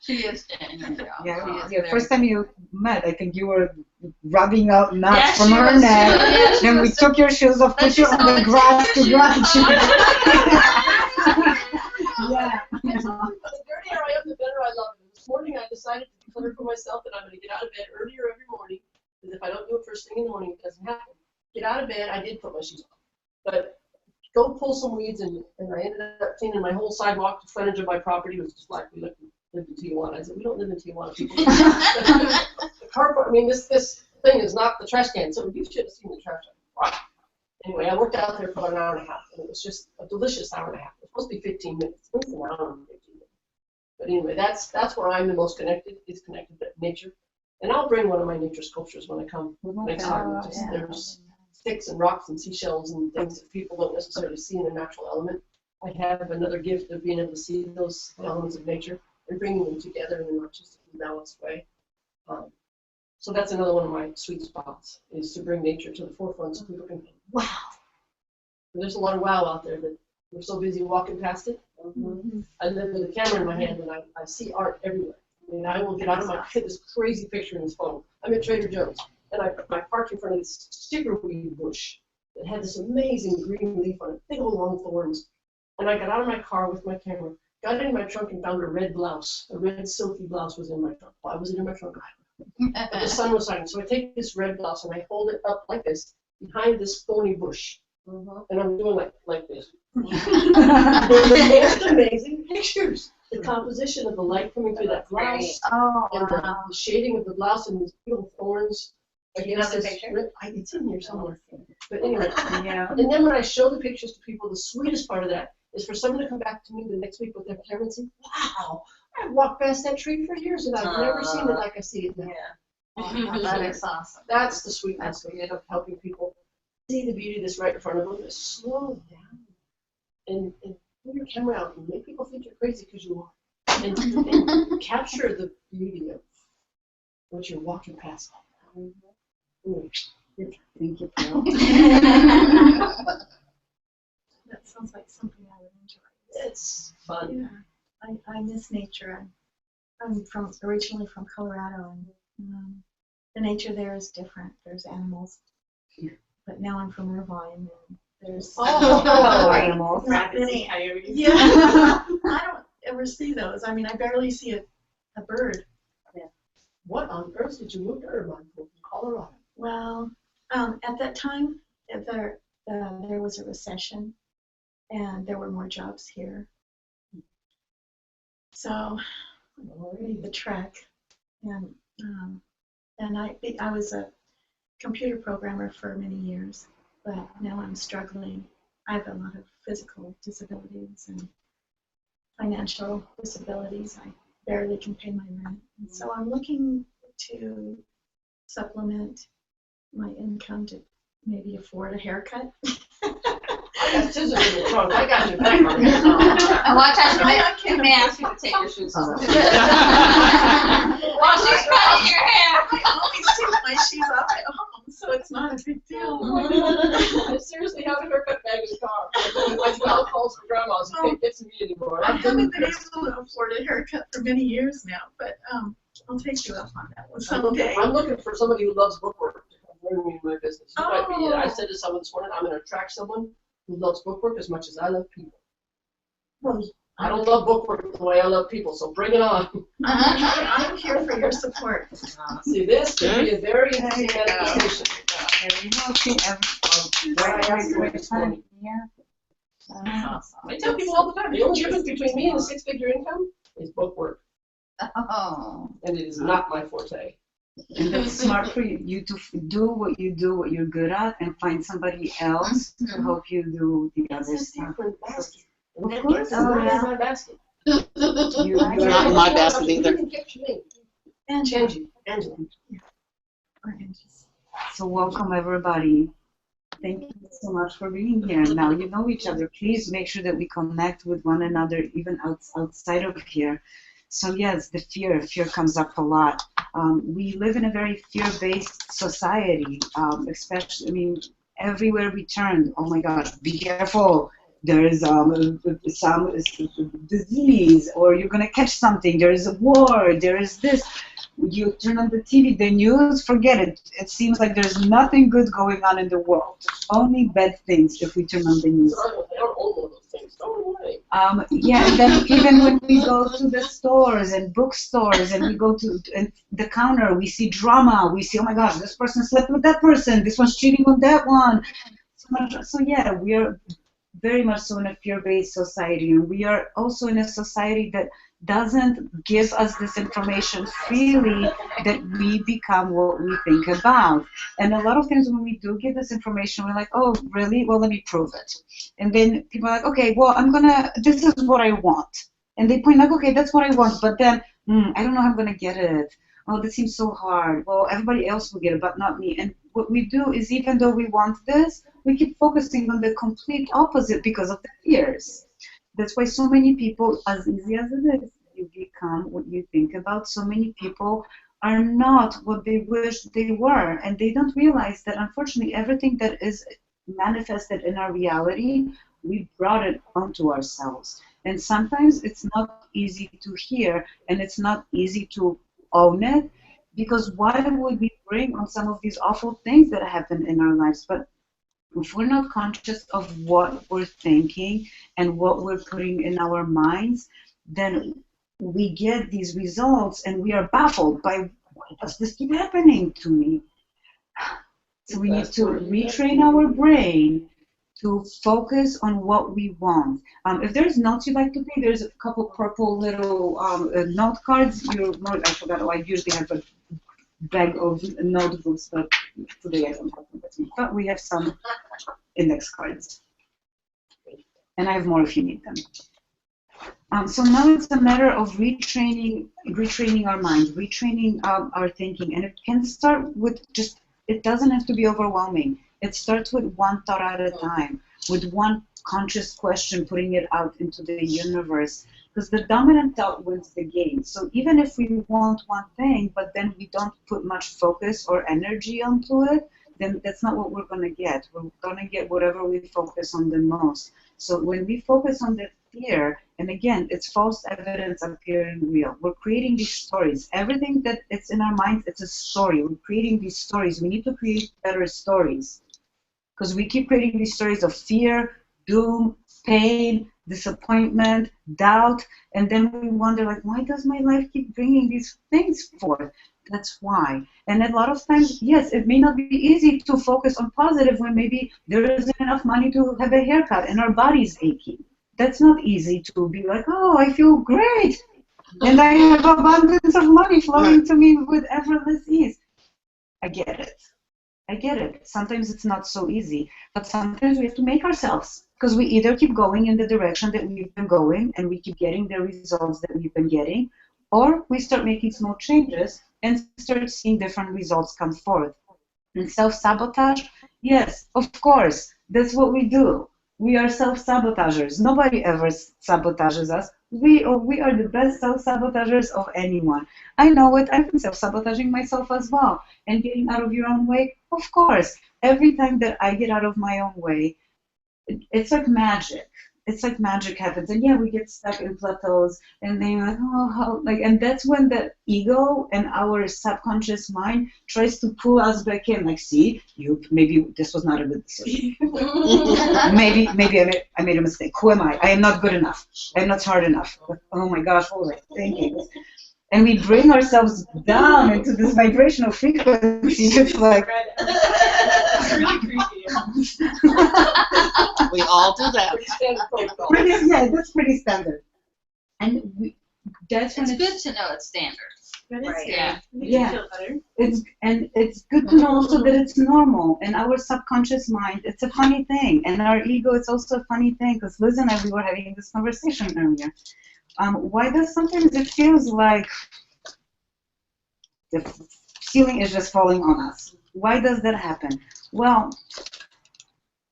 She is genuine. Yeah, the first time you met, I think you were rubbing out nuts Yeah, from she her was neck. too. Yeah, she Then we was took your shoes off, Then put she you on saw the the grass to tears. dry you. Yeah. The dirtier I am, the better I love it. This morning I decided to declare for myself that I'm going to get out of bed earlier every morning, because if I don't do it first thing in the morning, it doesn't happen. Get out of bed. I did put my shoes on, but go pull some weeds, and I ended up cleaning my whole sidewalk. The frontage of my property was just like we lived in Tijuana. I said, we don't live in Tijuana, people. The carport, I mean, this thing is not the trash can, so you should have seen the trash can. Wow. Anyway, I worked out there for about an hour and a half, and it was just a delicious hour and a half. It was supposed to be 15 minutes. It was an hour and 15 minutes. But anyway, that's where I'm the most connected, is connected to nature. And I'll bring one of my nature sculptures when I come next time. There's sticks and rocks and seashells and things that people don't necessarily see in a natural element. I have another gift of being able to see those elements of nature and bringing them together in an artistically balanced way. So that's another one of my sweet spots, is to bring nature to the forefront so people can go, wow. And there's a lot of wow out there that we're so busy walking past it. I live with a camera in my hand, and I see art everywhere. I mean, I will get out of my head this crazy picture in this phone. I'm at Trader Joe's, and I parked in front of this stickerweed bush that had this amazing green leaf on it, big old long thorns. And I got out of my car with my camera, got in my trunk, and found a red blouse. A red silky blouse was in my trunk. Why was it in my trunk? But the sun was shining. So I take this red blouse and I hold it up like this behind this thorny bush. And I'm doing like this. It's amazing pictures. The composition of the light coming through that blouse, and the shading of the blouse and these little thorns. Do you have the picture? It's in here somewhere. But anyway, Yeah. and then when I show the pictures to people, the sweetest part of that is for someone to come back to me the next week with their camera and say, wow, I've walked past that tree for years and I've never seen it like I see it now. That is awesome. That's the sweetness That's of helping people see the beauty that's right in front of them. Just slow down and put your camera out and make people think you're crazy, because you are. And capture the beauty of what you're walking past. Thank you, Pearl. That sounds like something I would enjoy. It's fun. Yeah, I miss nature. I'm originally from Colorado, and the nature there is different. There's animals, but now I'm from Irvine, and there's Animals. not Rabbits, many. coyotes. Yeah, I don't ever see those. I mean, I barely see a bird. What on earth did you move to Irvine from Colorado? Well, at that time, there was a recession, and there were more jobs here. So I made the trek, and I was a computer programmer for many years, but now I'm struggling. I have a lot of physical disabilities and financial disabilities. I barely can pay my rent, and so I'm looking to supplement my income to maybe afford a haircut. I got scissors in the trunk. I got your back on here. And watch out, she may ask you to take your shoes off. While she's cutting your hair. I always take my shoes off at home, so it's not a big deal. I seriously have a haircut bag in the car. I smell calls from grandmas. You can't get to me anymore. I haven't been able to afford a haircut for many years now, but I'll take you up on that one someday. I'm looking for somebody who loves bookwork to come join me in my business. You might be it. I Oh. said to someone this morning, I'm going to attract someone who loves bookwork as much as I love people. Well, I don't love bookwork the way I love people, so bring it on. I'm here for your support. See, this could be a very There interesting you go. manifestation. There you go. See, What I asked you this morning. I tell people all the time, the only difference between me and a six-figure income is bookwork, Oh. and it is not my forte. And that's smart for you to do what you're good at, and find somebody else to help you do the other It's a stuff. different basket. Of course. It's my basket. You're not in my basket either. And Angie, Angela. So welcome everybody. Thank you so much for being here. Now you know each other. Please make sure that we connect with one another even outside of here. So yes, the fear comes up a lot. We live in a very fear-based society, especially, I mean, everywhere we turn, oh my God, be careful. There is some disease, or you're gonna catch something. There is a war. There is this. You turn on the TV, the news, forget it. It seems like there's nothing good going on in the world. Only bad things if we turn on the news. I don't own one of those things. Throw it away. Yeah, and then even when we go to the stores and bookstores and we go to the counter, we see drama. We see, oh my gosh, this person slept with that person. This one's cheating on that one. So yeah, we are very much so in a fear-based society, and we are also in a society that doesn't give us this information freely, that we become what we think about. And a lot of times when we do get this information, we're like, oh, really? Well, let me prove it. And then people are like, okay, well, this is what I want. And they point out, okay, that's what I want, but then, I don't know how I'm going to get it. Oh, this seems so hard. Well, everybody else will get it, but not me. And what we do is, even though we want this, we keep focusing on the complete opposite because of the fears. That's why so many people, as easy as it is, you become what you think about. So many people are not what they wish they were, and they don't realize that, unfortunately, everything that is manifested in our reality, we brought it onto ourselves. And sometimes it's not easy to hear, and it's not easy to own it, because why would we bring on some of these awful things that happen in our lives? But if we're not conscious of what we're thinking and what we're putting in our minds, then we get these results and we are baffled by, why does this keep happening to me? So we need to retrain our brain to focus on what we want. If there's notes you'd like to take, there's a couple purple little note cards. I forgot, I usually have a bag of notebooks, but today I don't have them with me. But we have some index cards. And I have more if you need them. So now it's a matter of retraining our mind, retraining our thinking. And it can start with just, it doesn't have to be overwhelming. It starts with one thought at a time, with one conscious question, putting it out into the universe. Because the dominant thought wins the game. So even if we want one thing, but then we don't put much focus or energy onto it, then that's not what we're going to get. We're going to get whatever we focus on the most. So when we focus on the fear, and again, it's false evidence appearing real. We're creating these stories. Everything that it's in our minds, it's a story. We're creating these stories. We need to create better stories. Because we keep creating these stories of fear, doom, pain, disappointment, doubt, and then we wonder, like, why does my life keep bringing these things forth? That's why. And a lot of times, yes, it may not be easy to focus on positive when maybe there isn't enough money to have a haircut and our body's aching. That's not easy to be like, oh, I feel great, and I have abundance of money flowing to me with effortless ease. I get it. I get it. Sometimes it's not so easy, but sometimes we have to make ourselves, because we either keep going in the direction that we've been going and we keep getting the results that we've been getting, or we start making small changes and start seeing different results come forth. And self-sabotage, yes, of course, that's what we do. We are self-sabotagers. Nobody ever sabotages us. We are the best self-sabotagers of anyone. I know it. I've been self-sabotaging myself as well. And getting out of your own way, of course. Every time that I get out of my own way, it's like magic. It's like magic happens, and yeah, we get stuck in plateaus, and then you're like, oh, how, like, and that's when the ego and our subconscious mind tries to pull us back in. Like, see, you maybe this was not a good decision. maybe I made a mistake. Who am I? I am not good enough. I am not hard enough. Oh my gosh, what was I thinking? And we bring ourselves down into this vibrational frequency. It's like It's really creepy. We all do that. Pretty standard protocol. yeah, that's pretty standard. And that's when It's good to know it's standard. But it's Right. Yeah. Makes Yeah. you feel better. It's good to know also that it's normal. And our subconscious mind, it's a funny thing. And our ego, it's also a funny thing. Because Liz and I, we were having this conversation earlier. Why does sometimes it feels like the ceiling is just falling on us? Why does that happen? Well,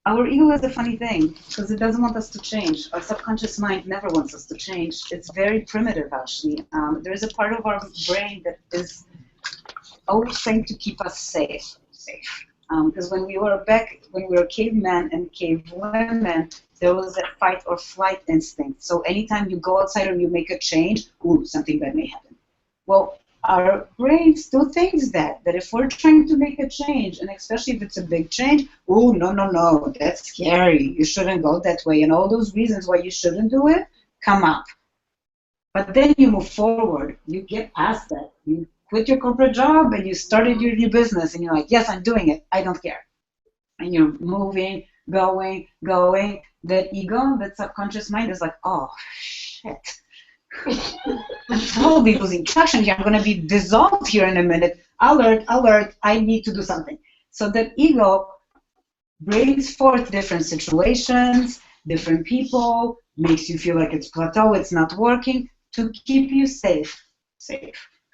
our ego is a funny thing because it doesn't want us to change. Our subconscious mind never wants us to change. It's very primitive, actually. There's a part of our brain that is always trying to keep us safe. Because when we were cavemen and cavewomen, there was a fight or flight instinct. So anytime you go outside or you make a change, ooh, something bad may happen. Well, our brain still thinks that if we're trying to make a change, and especially if it's a big change, oh, no, that's scary. You shouldn't go that way. And all those reasons why you shouldn't do it come up. But then you move forward. You get past that. You quit your corporate job and you started your new business. And you're like, yes, I'm doing it. I don't care. And you're moving, going. That ego, that subconscious mind is like, oh, shit. I'm totally losing traction here. I'm going to be dissolved here in a minute. Alert, I need to do something. So that ego brings forth different situations, different people, makes you feel like it's plateau, it's not working, to keep you safe,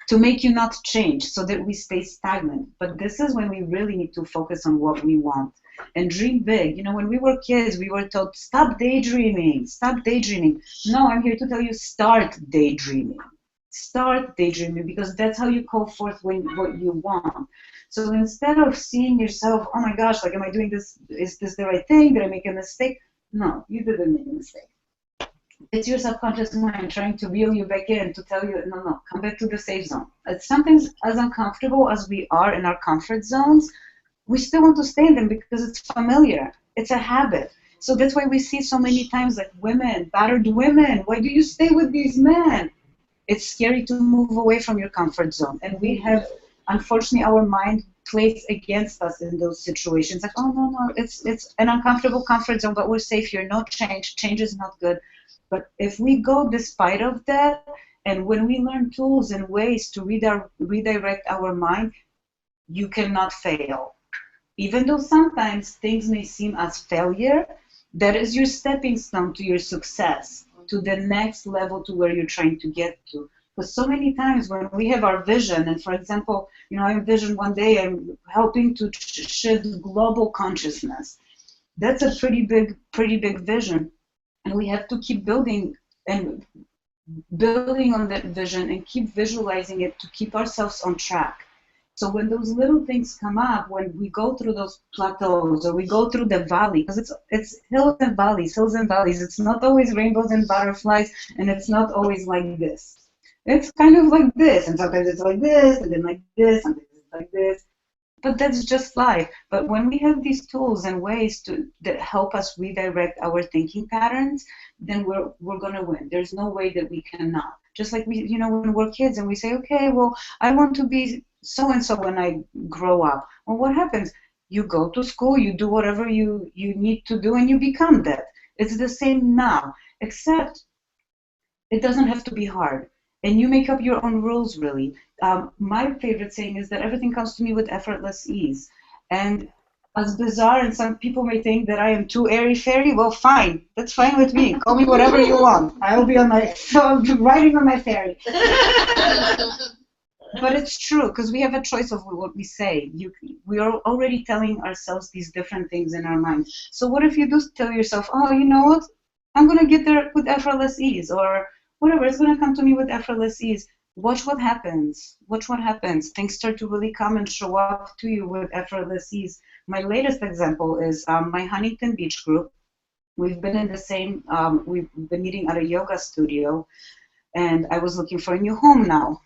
to make you not change so that we stay stagnant. But this is when we really need to focus on what we want and dream big. You know, when we were kids, we were told, stop daydreaming. No, I'm here to tell you, start daydreaming. Start daydreaming, because that's how you call forth what you want. So instead of seeing yourself, oh my gosh, like, am I doing this? Is this the right thing? Did I make a mistake? No, you didn't make a mistake. It's your subconscious mind trying to reel you back in, to tell you, no, come back to the safe zone. It's something as uncomfortable as we are in our comfort zones, we still want to stay in them because it's familiar. It's a habit. So that's why we see so many times, like, women, battered women, why do you stay with these men? It's scary to move away from your comfort zone. And we have, unfortunately, our mind plays against us in those situations. Like, oh, no, it's an uncomfortable comfort zone, but we're safe here. No change. Change is not good. But if we go despite of that, and when we learn tools and ways to redirect our mind, you cannot fail. Even though sometimes things may seem as failure, that is your stepping stone to your success, to the next level, to where you're trying to get to. Because so many times when we have our vision, and for example, you know, I envision one day I'm helping to shift global consciousness. That's a pretty big vision. And we have to keep building on that vision and keep visualizing it to keep ourselves on track. So when those little things come up, when we go through those plateaus or we go through the valley, because it's hills and valleys. It's not always rainbows and butterflies, and it's not always like this. It's kind of like this, and sometimes it's like this, and then like this, and it's like this. But that's just life. But when we have these tools and ways that help us redirect our thinking patterns, then we're gonna win. There's no way that we cannot. Just like we, you know, when we're kids and we say, okay, well, I want to be so and so when I grow up. Well, what happens? You go to school, you do whatever you need to do, and you become that. It's the same now, except it doesn't have to be hard. And you make up your own rules, really. My favorite saying is that everything comes to me with effortless ease. And as bizarre, and some people may think that I am too airy-fairy, well, fine. That's fine with me. Call me whatever you want. I'll be riding on my fairy. But it's true, because we have a choice of what we say. We are already telling ourselves these different things in our mind. So what if you do tell yourself, oh, you know what? I'm going to get there with effortless ease, or whatever, it's going to come to me with effortless ease. Watch what happens. Watch what happens. Things start to really come and show up to you with effortless ease. My latest example is my Huntington Beach group. We've been in the same, we've been meeting at a yoga studio, and I was looking for a new home now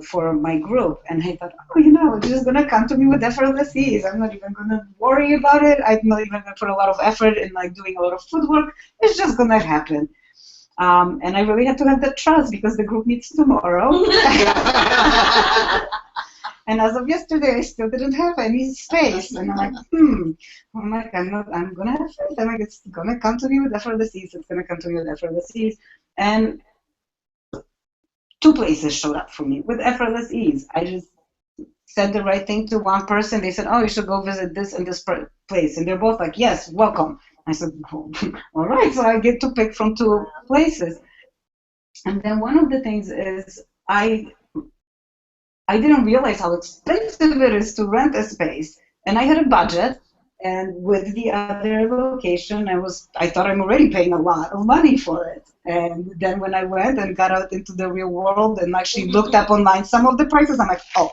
for my group. And I thought, oh, you know, it's just going to come to me with effortless ease. I'm not even going to worry about it. I'm not even going to put a lot of effort in like doing a lot of footwork. It's just going to happen. And I really had to have that trust because the group meets tomorrow. And as of yesterday, I still didn't have any space. And I'm like, I'm going to have faith. I'm like, it's going to come to me with effortless ease. It's going to come to me with effortless ease. And 2 places showed up for me with effortless ease. I just said the right thing to one person. They said, oh, you should go visit this and this place. And they're both like, yes, welcome. I said, all right. So I get to pick from 2 places. And then one of the things is I didn't realize how expensive it is to rent a space. And I had a budget. And with the other location, I thought I'm already paying a lot of money for it. And then when I went and got out into the real world and actually looked up online some of the prices, I'm like, oh,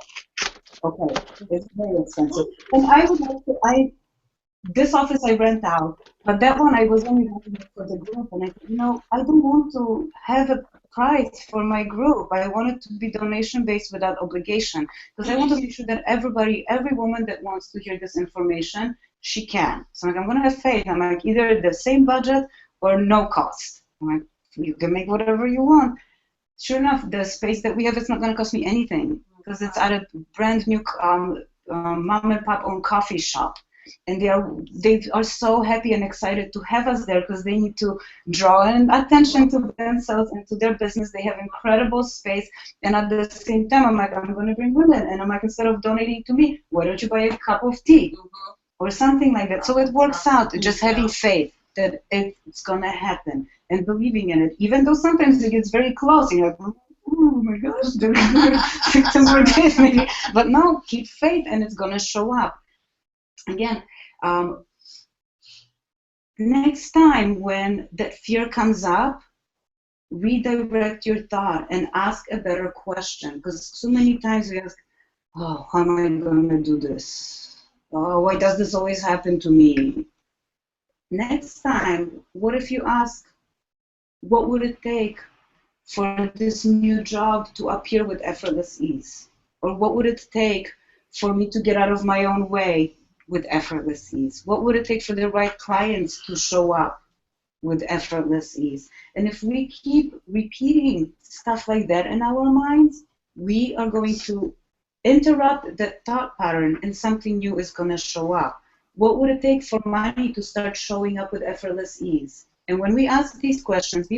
okay, it's very expensive. And I would like to, this office I rent out, but that one I was only renting it for the group. And I said, you know, I don't want to have a price for my group. I want it to be donation-based without obligation, because I want to make sure that every woman that wants to hear this information, she can. So I'm going to have faith. I'm like, either the same budget or no cost. I'm like, you can make whatever you want. Sure enough, the space that we have, it's not going to cost me anything, because it's at a brand new mom and pop owned coffee shop. And they are so happy and excited to have us there, because they need to draw in attention to themselves and to their business. They have incredible space, and at the same time, I'm like, I'm going to bring women, and I'm like, instead of donating to me, why don't you buy a cup of tea or something like that? So it works out. Just having faith that it's going to happen and believing in it, even though sometimes it gets very close. You're like, oh my gosh, they're September days maybe, but no, keep faith, and it's going to show up. Again, next time when that fear comes up, redirect your thought and ask a better question, because so many times we ask, oh, how am I going to do this? Oh, why does this always happen to me? Next time, what if you ask, what would it take for this new job to appear with effortless ease? Or what would it take for me to get out of my own way with effortless ease? What would it take for the right clients to show up with effortless ease? And if we keep repeating stuff like that in our minds, we are going to interrupt that thought pattern, and something new is going to show up. What would it take for money to start showing up with effortless ease? And when we ask these questions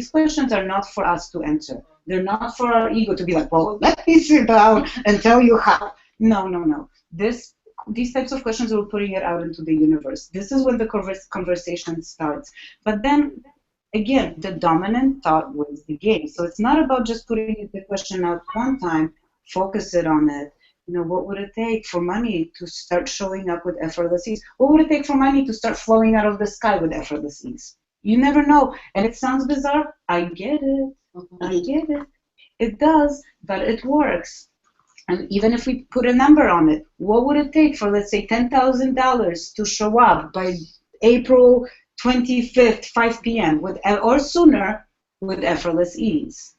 are not for us to answer. They're not for our ego to be like, well, let me sit down and tell you how. No, no, no. These types of questions, we're putting it out into the universe. This is when the conversation starts. But then, again, the dominant thought wins the game. So it's not about just putting the question out one time, focus it on it. You know, what would it take for money to start showing up with effortless ease? What would it take for money to start flowing out of the sky with effortless ease? You never know. And it sounds bizarre. I get it. I get it. It does, but it works. And even if we put a number on it, what would it take for, let's say, $10,000 to show up by April 25th, 5 p.m., or sooner, with effortless ease?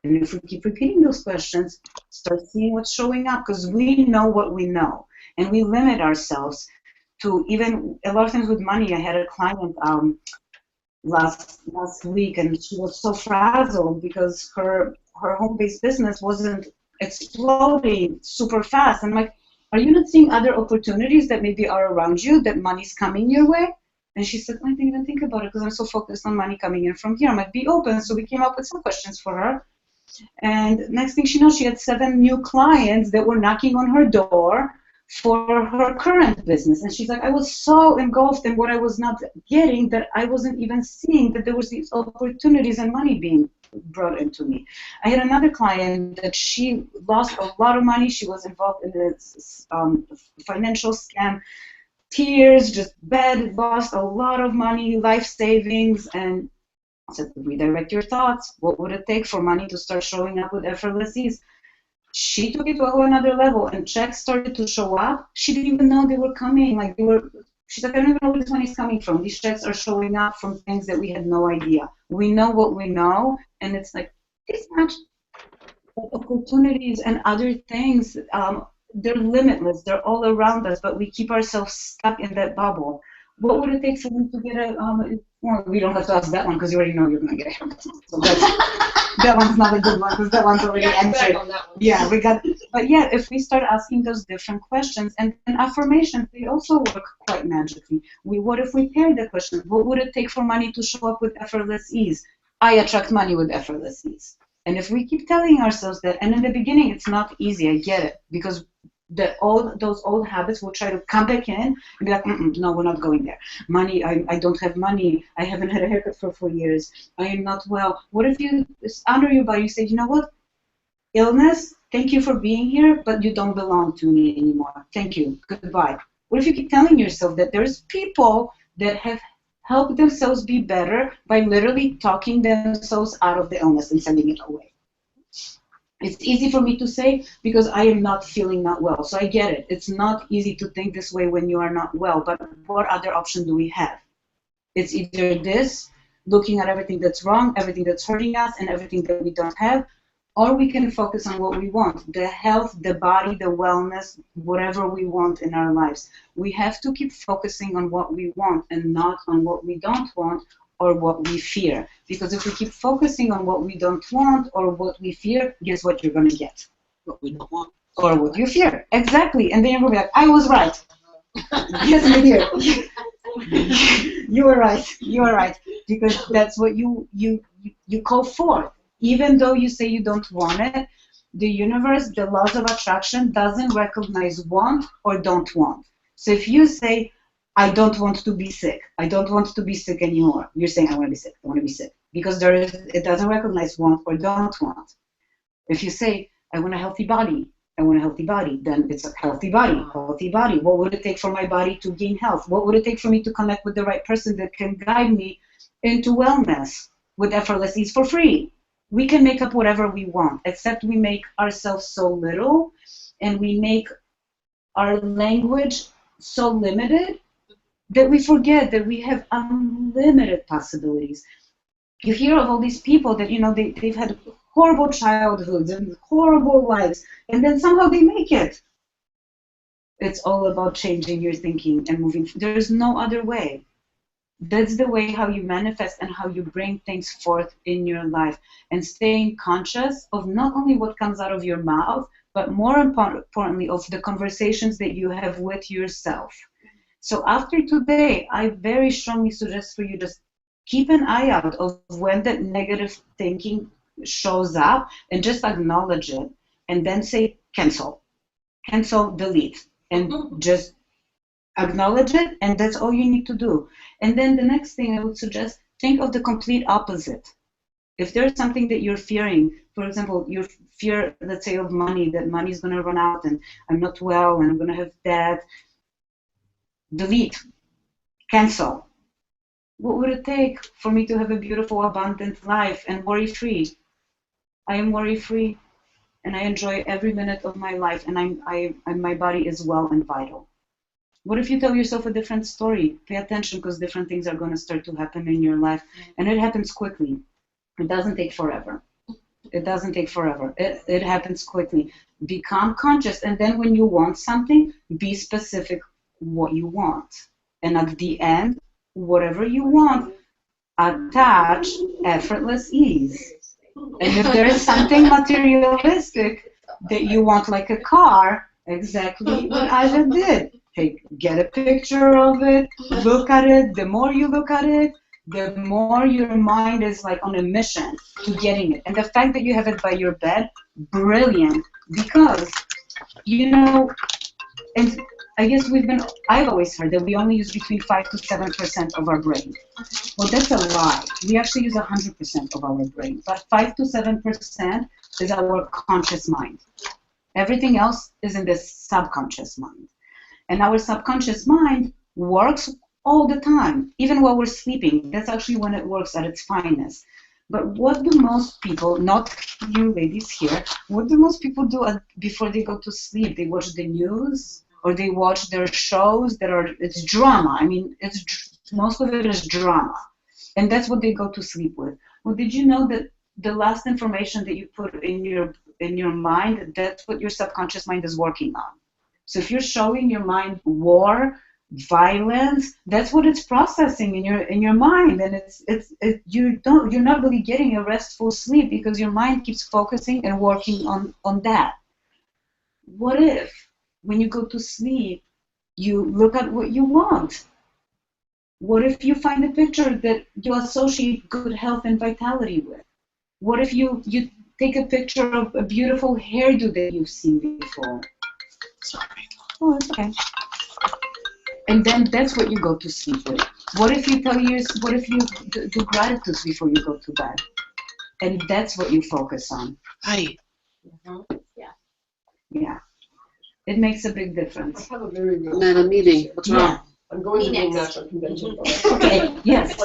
And if we keep repeating those questions, start seeing what's showing up, because we know what we know. And we limit ourselves to, even a lot of times with money. I had a client last week, and she was so frazzled because her home-based business wasn't exploding super fast. And I'm like, are you not seeing other opportunities that maybe are around you, that money's coming your way? And she said, I didn't even think about it because I'm so focused on money coming in from here. I might be open. So we came up with some questions for her. And next thing she knows, she had 7 new clients that were knocking on her door for her current business. And she's like, I was so engulfed in what I was not getting that I wasn't even seeing that there was these opportunities and money being brought into me. I had another client that she lost a lot of money. She was involved in this financial scam. Tears, just bad, lost a lot of money, life savings, and I said, redirect your thoughts. What would it take for money to start showing up with effortless ease? She took it to a whole another level, and checks started to show up. She didn't even know they were coming. Like they were. She's like, I don't even know where this money is coming from. These checks are showing up from things that we had no idea. We know what we know, and it's like these much opportunities and other things. They're limitless. They're all around us, but we keep ourselves stuck in that bubble. What would it take for me to get a? Well, we don't have to ask that one because you already know you're going to get a haircut. So that one's not a good one because that one's already answered. Yeah, we got. But yeah, if we start asking those different questions and affirmations, they also work quite magically. What if we pair the question? What would it take for money to show up with effortless ease? I attract money with effortless ease. And if we keep telling ourselves that, and in the beginning it's not easy, I get it, because those old habits will try to come back in and be like, no, we're not going there. Money, I don't have money. I haven't had a haircut for 4 years. I am not well. What if you honor your body? You say, you know what? Illness, thank you for being here, but you don't belong to me anymore. Thank you. Goodbye. What if you keep telling yourself that there's people that have helped themselves be better by literally talking themselves out of the illness and sending it away? It's easy for me to say because I am not feeling not well. So I get it. It's not easy to think this way when you are not well. But what other option do we have? It's either this, looking at everything that's wrong, everything that's hurting us, and everything that we don't have, or we can focus on what we want, the health, the body, the wellness, whatever we want in our lives. We have to keep focusing on what we want and not on what we don't want or what we fear. Because if we keep focusing on what we don't want or what we fear, guess what you're going to get? What we don't want. Or what you fear. Exactly. And then you're going to be like, I was right. Yes, my dear. You were right. You are right. Because that's what you call forth. Even though you say you don't want it, the universe, the laws of attraction, doesn't recognize want or don't want. So if you say, I don't want to be sick. I don't want to be sick anymore. You're saying, I want to be sick. I want to be sick. Because it doesn't recognize want or don't want. If you say, I want a healthy body. I want a healthy body. Then it's a healthy body. Healthy body. What would it take for my body to gain health? What would it take for me to connect with the right person that can guide me into wellness with effortless ease for free? We can make up whatever we want, except we make ourselves so little and we make our language so limited that we forget that we have unlimited possibilities. You hear of all these people that, they've had horrible childhoods and horrible lives, and then somehow they make it. It's all about changing your thinking and moving. There's no other way. That's the way how you manifest and how you bring things forth in your life, and staying conscious of not only what comes out of your mouth, but more importantly of the conversations that you have with yourself. So after today, I very strongly suggest for you just keep an eye out of when that negative thinking shows up and just acknowledge it and then say cancel, delete, and just acknowledge it, and that's all you need to do. And then the next thing I would suggest, think of the complete opposite. If there's something that you're fearing, for example, you fear, let's say, of money, that money is going to run out and I'm not well and I'm going to have debt, delete, cancel. What would it take for me to have a beautiful, abundant life and worry-free? I am worry-free, and I enjoy every minute of my life, and my body is well and vital. What if you tell yourself a different story? Pay attention, because different things are going to start to happen in your life, and it happens quickly. It doesn't take forever. It doesn't take forever. It happens quickly. Become conscious, and then when you want something, be specific what you want. And at the end, whatever you want, attach effortless ease. And if there is something materialistic that you want, like a car, exactly what Aja did. Get a picture of it, look at it. The more you look at it, the more your mind is like on a mission to getting it. And the fact that you have it by your bed, brilliant. Because, and I guess I've always heard that we only use between 5 to 7% of our brain. Well, that's a lie. We actually use 100% of our brain, but 5 to 7% is our conscious mind. Everything else is in the subconscious mind. And our subconscious mind works all the time, even while we're sleeping. That's actually when it works at its finest. But what do most people, not you ladies here, what do most people do before they go to sleep? They watch the news, or they watch their shows it's drama. I mean, most of it is drama. And that's what they go to sleep with. Well, did you know that the last information that you put in your mind, that's what your subconscious mind is working on? So if you're showing your mind war, violence, that's what it's processing in your mind, and you're not really getting a restful sleep because your mind keeps focusing and working on that. What if when you go to sleep you look at what you want? What if you find a picture that you associate good health and vitality with? What if you take a picture of a beautiful hairdo that you've seen before? Sorry. Oh, it's okay. And then that's what you go to sleep with. What if you do gratitudes before you go to bed? And that's what you focus on. Hi. Yeah. It makes a big difference. I have a very I'm at a meeting. What's wrong? I'm going to the international convention. Okay, yes.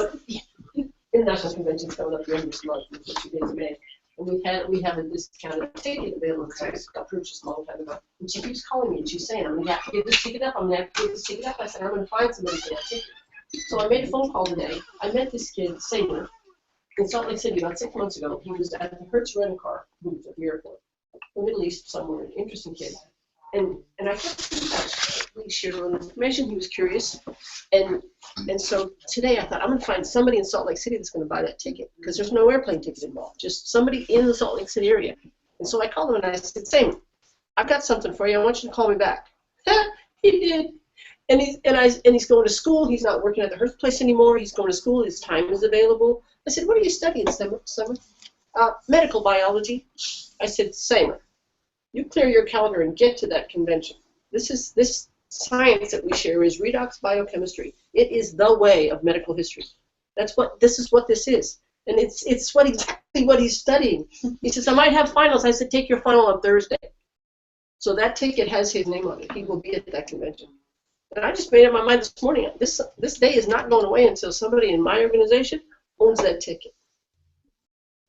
International convention's coming up the end of this month, in 2 days of May. And we have a discounted ticket available because I purchased a long time ago. And she keeps calling me and she's saying, I'm going to have to give this ticket up. I'm going to have to give this ticket up. I said, I'm going to find somebody for that ticket. So I made a phone call today. I met this kid, Saber, in Salt Lake City about 6 months ago. He was at the Hertz Rent-A-Car booth at the airport, the Middle East somewhere, an interesting kid. And I kept in touch. We shared our information. He was curious. And so today I thought, I'm going to find somebody in Salt Lake City that's going to buy that ticket because there's no airplane ticket involved, just somebody in the Salt Lake City area. And so I called him and I said, Sam, I've got something for you. I want you to call me back. He did. And he's going to school. He's not working at the Hertz place anymore. He's going to school. His time is available. I said, what are you studying, Summer? Medical biology. I said, Sam, you clear your calendar and get to that convention. This science that we share is redox biochemistry. It is the way of medical history. This is what this is. And it's exactly what he's studying. He says, I might have finals. I said, take your final on Thursday. So that ticket has his name on it. He will be at that convention. And I just made up my mind this morning. This day is not going away until somebody in my organization owns that ticket.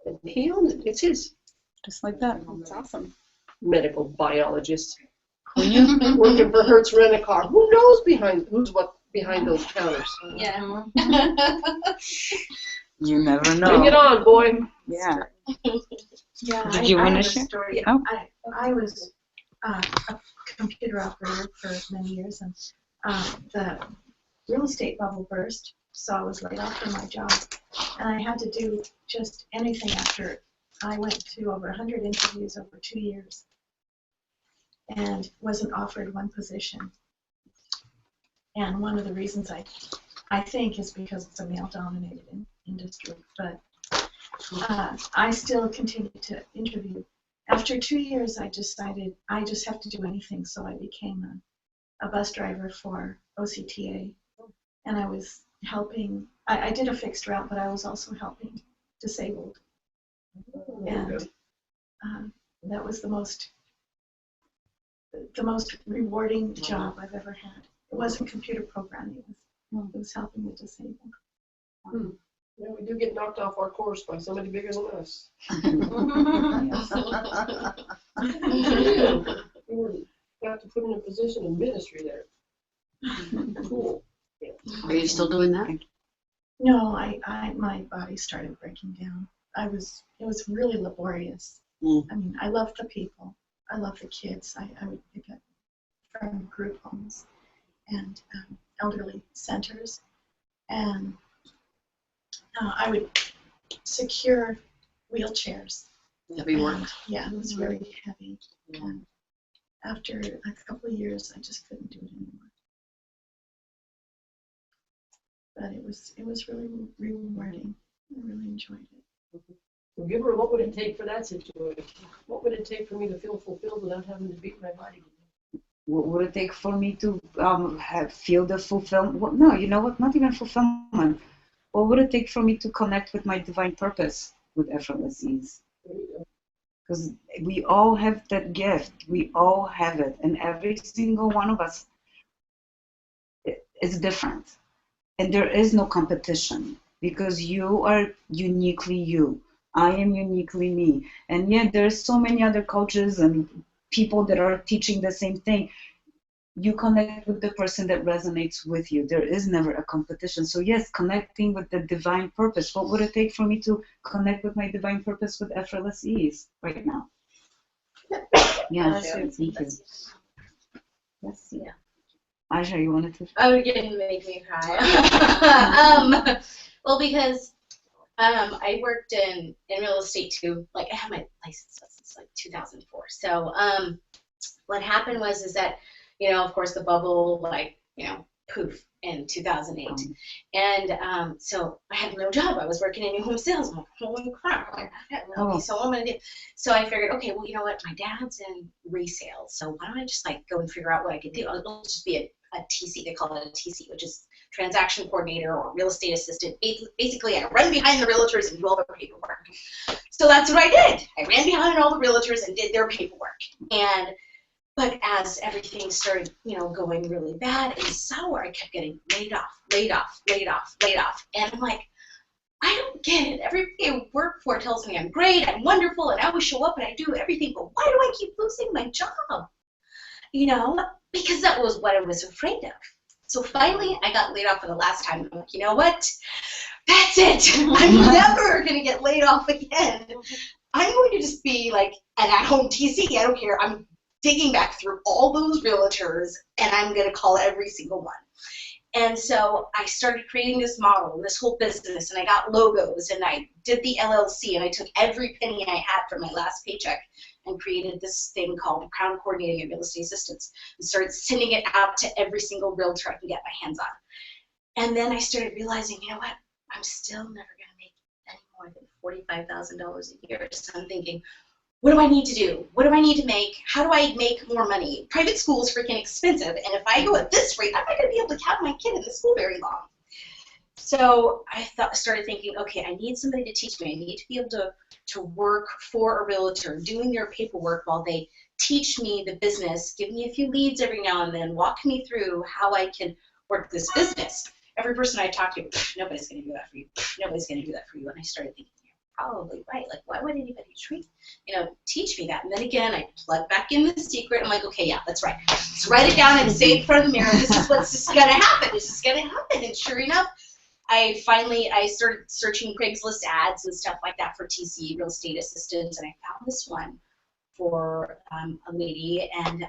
And he owns it. It's his. Just like that. That's awesome. Medical biologist working for Hertz Rent-A-Car. Who knows who's behind those counters? Yeah. You never know. Bring it on, boy. Yeah. Yeah, Did you I want have to a share? story. Oh. I was a computer operator for many years, and the real estate bubble burst, so I was laid off from my job, and I had to do just anything after I went to over 100 interviews over 2 years and wasn't offered one position. And one of the reasons I think is because it's a male-dominated industry, but I still continued to interview. After 2 years, I decided I just have to do anything, so I became a bus driver for OCTA, and I was helping. I did a fixed route, but I was also helping disabled, and that was the most rewarding job I've ever had. It wasn't computer programming; it was helping the disabled. Yeah, we do get knocked off our course by somebody bigger than us. We got to put in a position of ministry there. Cool. Yeah. Are you still doing that? No, my body started breaking down. It was really laborious. I mean, I love the people. I love the kids. I would pick up from group homes and elderly centers, and I would secure wheelchairs. Heavy work. Yeah, it was very heavy. And after a couple of years, I just couldn't do it anymore. But it was really rewarding. I really enjoyed it. Well, give her, what would it take for that situation? What would it take for me to feel fulfilled without having to beat my body? What would it take for me to feel the fulfillment? Well, no, you know what? Not even fulfillment. What would it take for me to connect with my divine purpose with effortless ease? Because we all have that gift. We all have it. And every single one of us is different. And there is no competition because you are uniquely you. I am uniquely me. And yet there's so many other coaches and people that are teaching the same thing. You connect with the person that resonates with you. There is never a competition. So yes, connecting with the divine purpose. What would it take for me to connect with my divine purpose with effortless ease right now? Yeah, thank you. Yes, yeah. Aja, you wanted to? Oh, you're gonna make me cry. Well, because I worked in real estate too. Like I have my license since like 2004. So what happened was that, you know, of course the bubble, like, you know, poof in 2008. And so I had no job. I was working in new home sales. I'm like, holy crap. Like, okay, so what am I gonna do? So I figured, okay, well, you know what? My dad's in resale. So why don't I just like go and figure out what I could do? I'll just be a TC. They call it a TC, which is transaction coordinator or real estate assistant. Basically, I run behind the realtors and do all their paperwork. So that's what I did. I ran behind all the realtors and did their paperwork. But as everything started, you know, going really bad and sour, I kept getting laid off. And I'm like, I don't get it. Everybody I work for tells me I'm great, I'm wonderful, and I always show up and I do everything, but why do I keep losing my job? You know, because that was what I was afraid of. So finally, I got laid off for the last time. I'm like, you know what? That's it. I'm never going to get laid off again. I'm going to just be like an at-home TC. I don't care. I'm digging back through all those realtors, and I'm going to call every single one. And so I started creating this model, this whole business, and I got logos, and I did the LLC, and I took every penny I had from my last paycheck and created this thing called Crown Coordinating and Real Estate Assistance, and started sending it out to every single realtor I could get my hands on. And then I started realizing, you know what, I'm still never going to make any more than $45,000 a year. So I'm thinking, what do I need to do? What do I need to make? How do I make more money? Private school is freaking expensive, and if I go at this rate, I'm not going to be able to have my kid in the school very long. So I started thinking, okay, I need somebody to teach me. I need to be able to work for a realtor, doing their paperwork while they teach me the business, give me a few leads every now and then, walk me through how I can work this business. Every person I talk to, nobody's going to do that for you. Nobody's going to do that for you. And I started thinking, probably right. Like, why would anybody teach me that? And then again, I plug back in the secret. I'm like, okay, yeah, that's right. Let's write it down and say it in front of the mirror. This is what's just going to happen. This is going to happen. And sure enough, I started searching Craigslist ads and stuff like that for TC, real estate assistants, and I found this one for a lady, and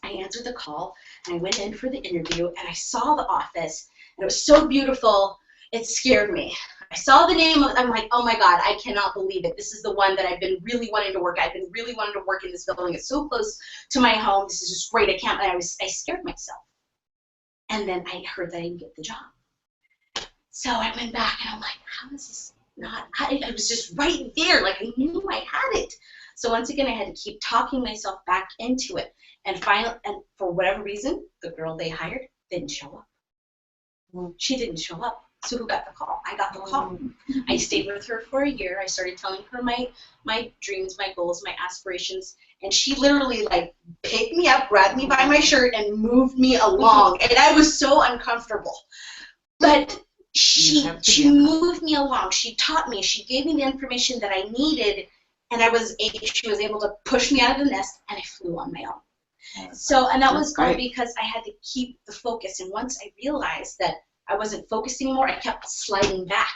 I answered the call, and I went in for the interview, and I saw the office, and it was so beautiful, it scared me. I saw the name, I'm like, oh my God, I cannot believe it. This is the one that I've been really wanting to work at. I've been really wanting to work in this building. It's so close to my home. This is just great. I scared myself. And then I heard that I didn't get the job. So I went back and I'm like, how is this not? I was just right there. Like I knew I had it. So once again, I had to keep talking myself back into it. And finally, and for whatever reason, the girl they hired didn't show up. She didn't show up. So who got the call? I got the call. I stayed with her for a year. I started telling her my dreams, my goals, my aspirations, and she literally like picked me up, grabbed me by my shirt, and moved me along. And I was so uncomfortable. But she moved me along. She taught me. She gave me the information that I needed, and she was able to push me out of the nest, and I flew on my own. So, and that was all because I had to keep the focus. And once I realized that I wasn't focused anymore, I kept sliding back.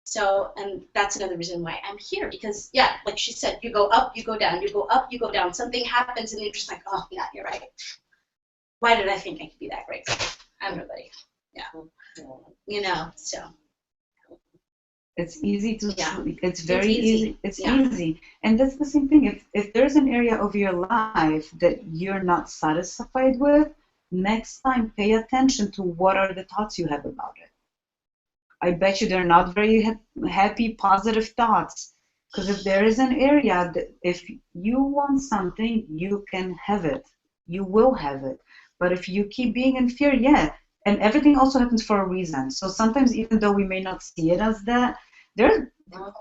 So, and that's another reason why I'm here, because, yeah, like she said, you go up, you go down, you go up, you go down. Something happens, and you're just like, oh, yeah, you're right. Why did I think I could be that great? I'm nobody. Yeah. So. It's easy to, it's very easy. It's easy. And that's the same thing. If there's an area of your life that you're not satisfied with, next time pay attention to what are the thoughts you have about it. I bet you they're not very happy, positive thoughts. Because if there is an area that if you want something, you can have it. You will have it. But if you keep being in fear, yeah. And everything also happens for a reason. So sometimes, even though we may not see it as that, there,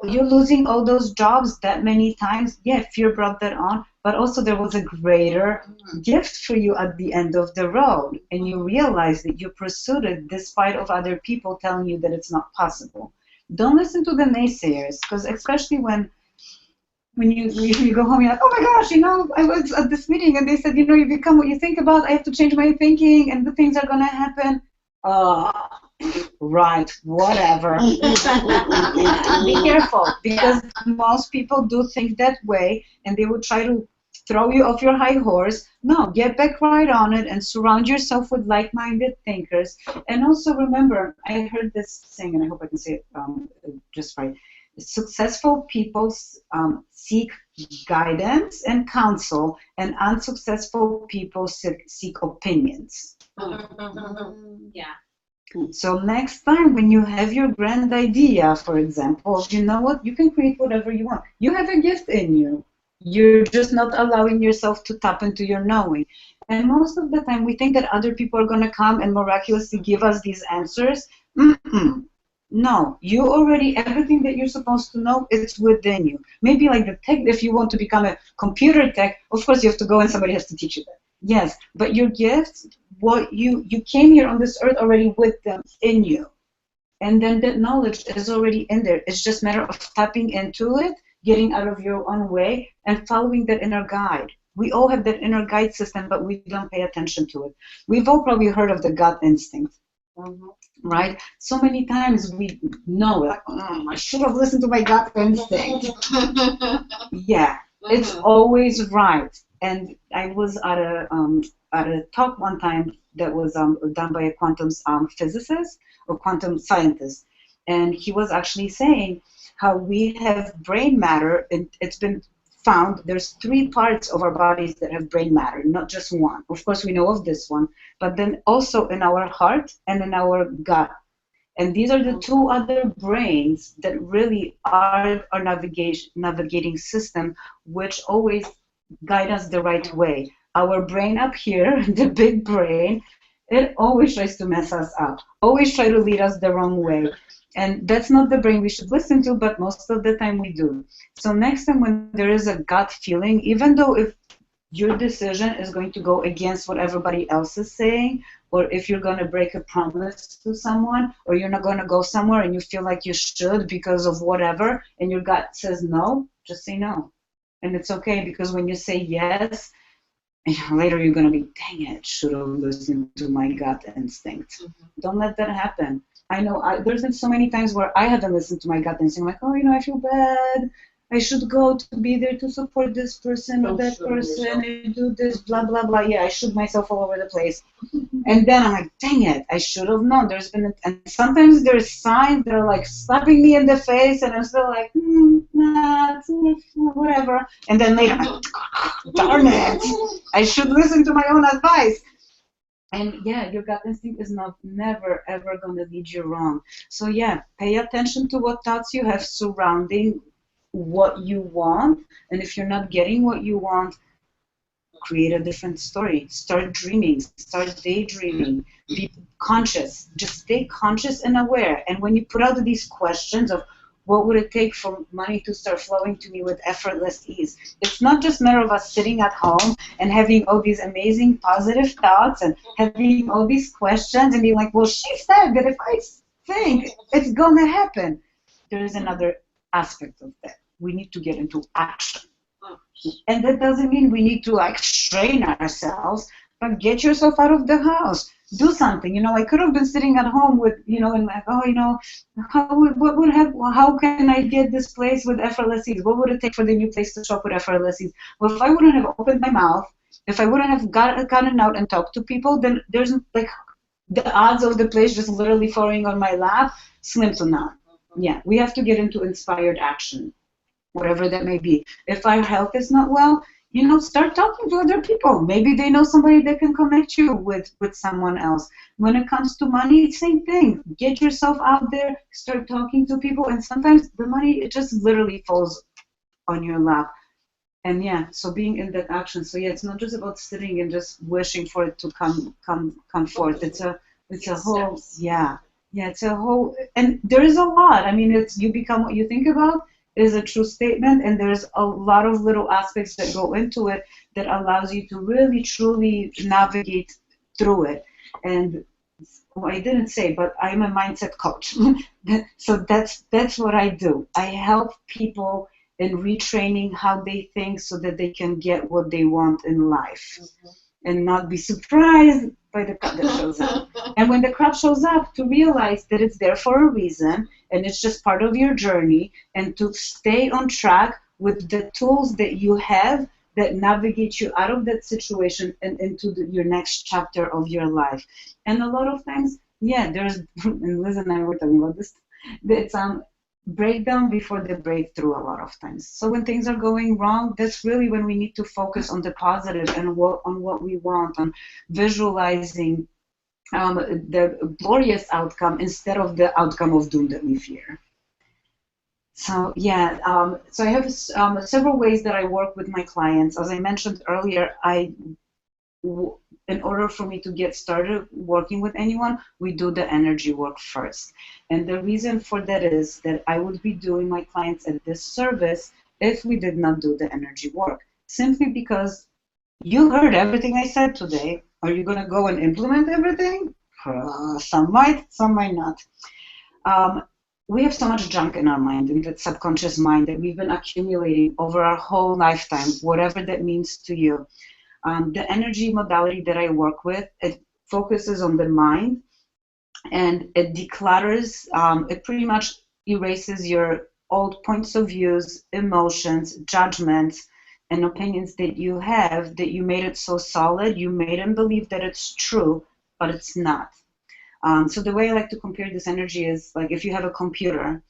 you're losing all those jobs that many times. Yeah, fear brought that on, but also there was a greater gift for you at the end of the road, and you realize that you pursued it despite of other people telling you that it's not possible. Don't listen to the naysayers, because especially when you go home, you're like, oh my gosh, I was at this meeting and they said, you become what you think about. I have to change my thinking and the things are gonna happen. Right, whatever. Be careful, because most people do think that way, and they will try to throw you off your high horse. No, get back right on it and surround yourself with like-minded thinkers. And also remember, I heard this saying, and I hope I can say it just right. Successful people seek guidance and counsel, and unsuccessful people seek opinions. Yeah. So next time when you have your grand idea, for example, you know what? You can create whatever you want. You have a gift in you. You're just not allowing yourself to tap into your knowing. And most of the time we think that other people are going to come and miraculously give us these answers. No, you already, everything that you're supposed to know, it's within you. Maybe like the tech, if you want to become a computer tech, of course you have to go and somebody has to teach you that. Yes, but your gifts, what you came here on this earth already with them in you. And then that knowledge is already in there. It's just a matter of tapping into it, getting out of your own way, and following that inner guide. We all have that inner guide system, but we don't pay attention to it. We've all probably heard of the gut instinct. Right? So many times we know, like, I should have listened to my gut instinct. Yeah, it's always right. And I was at a talk one time that was done by a quantum physicist or quantum scientist, and he was actually saying how we have brain matter, and it's been found there's 3 parts of our bodies that have brain matter, not just one. Of course, we know of this one, but then also in our heart and in our gut. And these are the 2 other brains that really are our navigating system, which always guide us the right way. Our brain up here, the big brain, it always tries to mess us up, always try to lead us the wrong way. And that's not the brain we should listen to, but most of the time we do. So next time when there is a gut feeling, even though if your decision is going to go against what everybody else is saying, or if you're going to break a promise to someone, or you're not going to go somewhere and you feel like you should because of whatever, and your gut says no, just say no. And it's okay, because when you say yes, later you're going to be, dang it, should have listened to my gut instinct. Don't let that happen. I know there's been so many times where I haven't listened to my gut instinct. I'm like, oh, I feel bad. I should go to be there to support this person or that person and do this, blah, blah, blah. Yeah, I shoot myself all over the place. And then I'm like, dang it, I should have known. And sometimes there's signs that are like slapping me in the face, and I'm still like, nah, whatever. And then later, I'm like, darn it, I should listen to my own advice. And yeah, your gut instinct is never, ever going to lead you wrong. So yeah, pay attention to what thoughts you have surrounding what you want. And if you're not getting what you want, create a different story. Start dreaming, start daydreaming, be conscious. Just stay conscious and aware. And when you put out these questions of what would it take for money to start flowing to me with effortless ease, it's not just a matter of us sitting at home and having all these amazing positive thoughts and having all these questions and being like, well, she said that if I think it's going to happen. There is another aspect of that. We need to get into action. And that doesn't mean we need to like strain ourselves, but get yourself out of the house. Do something. I could have been sitting at home with, and like, oh, how can I get this place with effortless ease? What would it take for the new place to show up with effortless ease? Well, if I wouldn't have opened my mouth, if I wouldn't have gotten out and talked to people, then there's like the odds of the place just literally falling on my lap, slim to none. Yeah, we have to get into inspired action, whatever that may be. If our health is not well, start talking to other people. Maybe they know somebody that can connect you with someone else. When it comes to money, same thing. Get yourself out there, start talking to people, and sometimes the money, it just literally falls on your lap. And yeah, so being in that action. So yeah, it's not just about sitting and just wishing for it to come forth. It's a whole Steps. yeah. Yeah, it's a whole, and there is a lot. I mean, it's you become what you think about is a true statement, and there's a lot of little aspects that go into it that allows you to really truly navigate through it. And well, I didn't say, but I'm a mindset coach. So that's what I do. I help people in retraining how they think so that they can get what they want in life and not be surprised by the crap that shows up. And when the crap shows up, to realize that it's there for a reason and it's just part of your journey, and to stay on track with the tools that you have that navigate you out of that situation and into your next chapter of your life. And a lot of times, yeah, there's, and Liz and I were talking about this, it's breakdown before the breakthrough a lot of times. So when things are going wrong, that's really when we need to focus on the positive and on what we want, on visualizing the glorious outcome instead of the outcome of doom that we fear. So yeah, so I have several ways that I work with my clients. As I mentioned earlier, in order for me to get started working with anyone, we do the energy work first. And the reason for that is that I would be doing my clients a disservice if we did not do the energy work. Simply because you heard everything I said today. Are you going to go and implement everything? Some might, some might not. We have so much junk in our mind, in that subconscious mind that we've been accumulating over our whole lifetime, whatever that means to you. The energy modality that I work with, it focuses on the mind, and it declutters, it pretty much erases your old points of views, emotions, judgments, and opinions that you have, that you made it so solid, you made them believe that it's true, but it's not. So the way I like to compare this energy is like if you have a computer,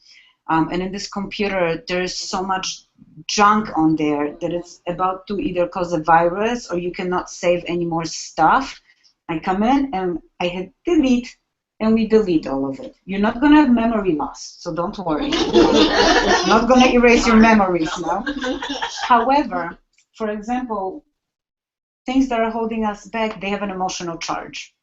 and in this computer there's so much junk on there that it's about to either cause a virus or you cannot save any more stuff. I come in and I hit delete, and we delete all of it. You're not going to have memory loss, so don't worry. It's not going to erase your memories now. However, for example, things that are holding us back, they have an emotional charge,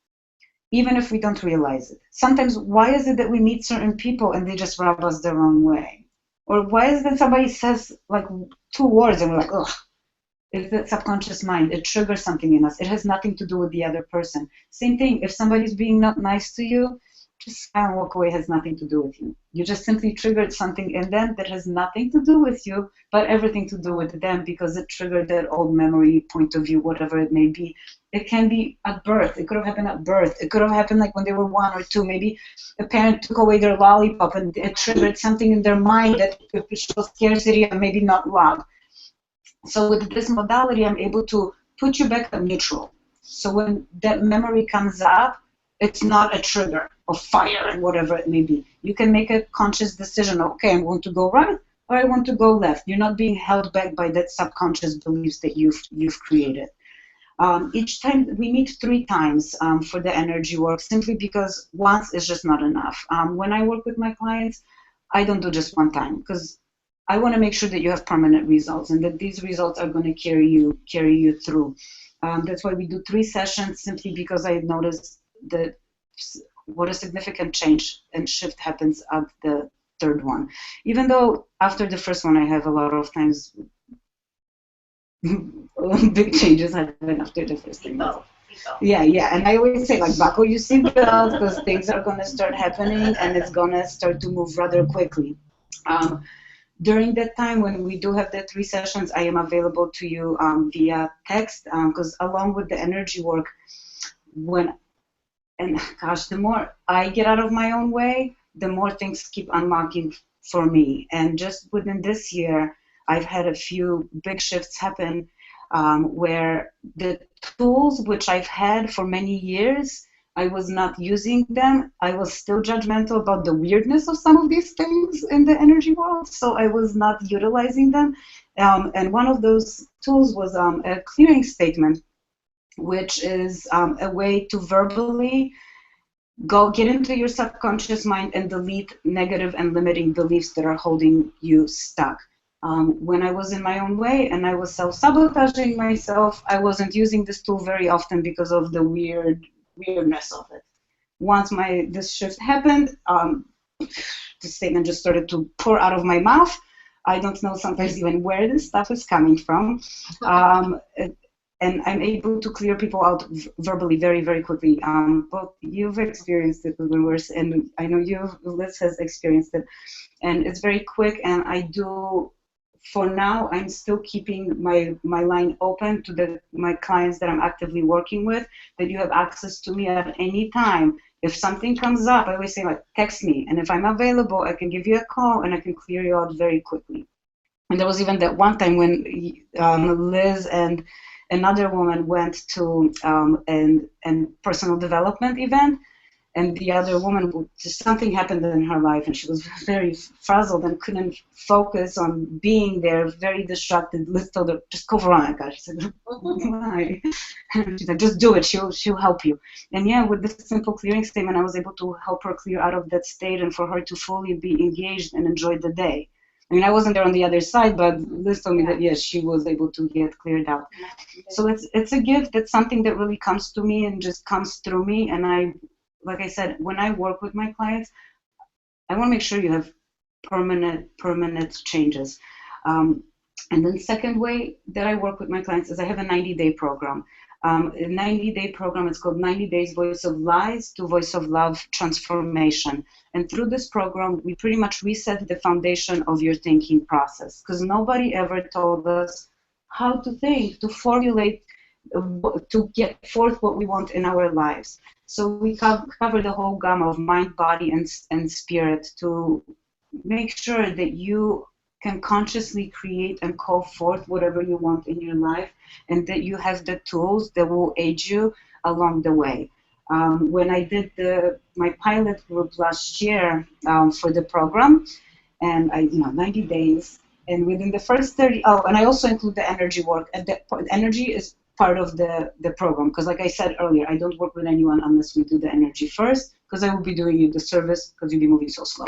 even if we don't realize it. Sometimes, why is it that we meet certain people and they just rub us the wrong way? Or why is it that somebody says like 2 words and we're like, ugh? It's the subconscious mind. It triggers something in us. It has nothing to do with the other person. Same thing, if somebody's being not nice to you, just smile and walk away. It has nothing to do with you. You just simply triggered something in them that has nothing to do with you, but everything to do with them because it triggered that old memory, point of view, whatever it may be. It can be at birth. It could have happened at birth. It could have happened like when they were 1 or 2. Maybe a parent took away their lollipop and it triggered something in their mind that shows scarcity and maybe not love. So with this modality, I'm able to put you back at neutral. So when that memory comes up, it's not a trigger of fire and whatever it may be. You can make a conscious decision. Okay, I want to go right or I want to go left. You're not being held back by that subconscious beliefs that you've created. Each time we meet 3 times for the energy work, simply because once is just not enough. When I work with my clients, I don't do just 1 time because I want to make sure that you have permanent results and that these results are going to carry you through. That's why we do 3 sessions, simply because I noticed that what a significant change and shift happens at the 3rd one. Even though after the 1st one I have a lot of times big changes happen after the 1st thing. Yeah, and I always say like buckle your seatbelt because things are going to start happening and it's going to start to move rather quickly. During that time, when we do have the 3 sessions, I am available to you via text because along with the energy work, the more I get out of my own way, the more things keep unlocking for me. And just within this year, I've had a few big shifts happen where the tools which I've had for many years, I was not using them. I was still judgmental about the weirdness of some of these things in the energy world, so I was not utilizing them. And one of those tools was a clearing statement, which is a way to verbally get into your subconscious mind and delete negative and limiting beliefs that are holding you stuck. When I was in my own way and I was self-sabotaging myself, I wasn't using this tool very often because of the weirdness of it. Once this shift happened, the statement just started to pour out of my mouth. I don't know sometimes even where this stuff is coming from. And I'm able to clear people out verbally very, very quickly. But you've experienced it with worse, and I know Liz has experienced it. And it's very quick, and I do, for now, I'm still keeping my line open to my clients that I'm actively working with, that you have access to me at any time. If something comes up, I always say, like, text me, and if I'm available, I can give you a call, and I can clear you out very quickly. And there was even that one time when Liz and another woman went to an personal development event, and the other woman, just something happened in her life, and she was very frazzled and couldn't focus on being there, very distracted. Liz told her, just go, Veronica. She said, why? She said, just do it. She'll help you. And yeah, with this simple clearing statement, I was able to help her clear out of that state and for her to fully be engaged and enjoy the day. I mean, I wasn't there on the other side, but Liz told me that, yes, she was able to get cleared out. So it's a gift. It's something that really comes to me and just comes through me. And like I said, when I work with my clients, I want to make sure you have permanent changes. And then second way that I work with my clients is I have a 90-day program. A 90-day program, it's called 90 Days Voice of Lies to Voice of Love Transformation. And through this program, we pretty much reset the foundation of your thinking process, because nobody ever told us how to think, to formulate, to get forth what we want in our lives. So we cover the whole gamut of mind, body, and spirit to make sure that you can consciously create and call forth whatever you want in your life, and that you have the tools that will aid you along the way. When I did my pilot group last year for the program, and 90 days, and within the first 30, and I also include the energy work, and the energy is part of the program, because like I said earlier, I don't work with anyone unless we do the energy first, because I will be doing you the service because you'll be moving so slow.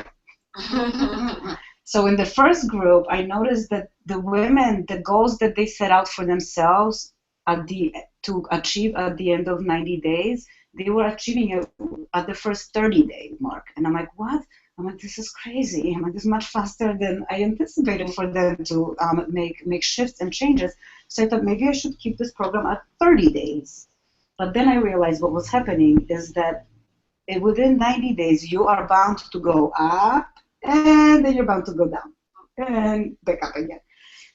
So in the first group, I noticed that the women, the goals that they set out for themselves to achieve at the end of 90 days, they were achieving it at the first 30-day mark. And I'm like, what? I'm like, this is crazy. I'm like, this is much faster than I anticipated for them to make shifts and changes. So I thought maybe I should keep this program at 30 days. But then I realized what was happening is that within 90 days, you are bound to go up, and then you're bound to go down and back up again.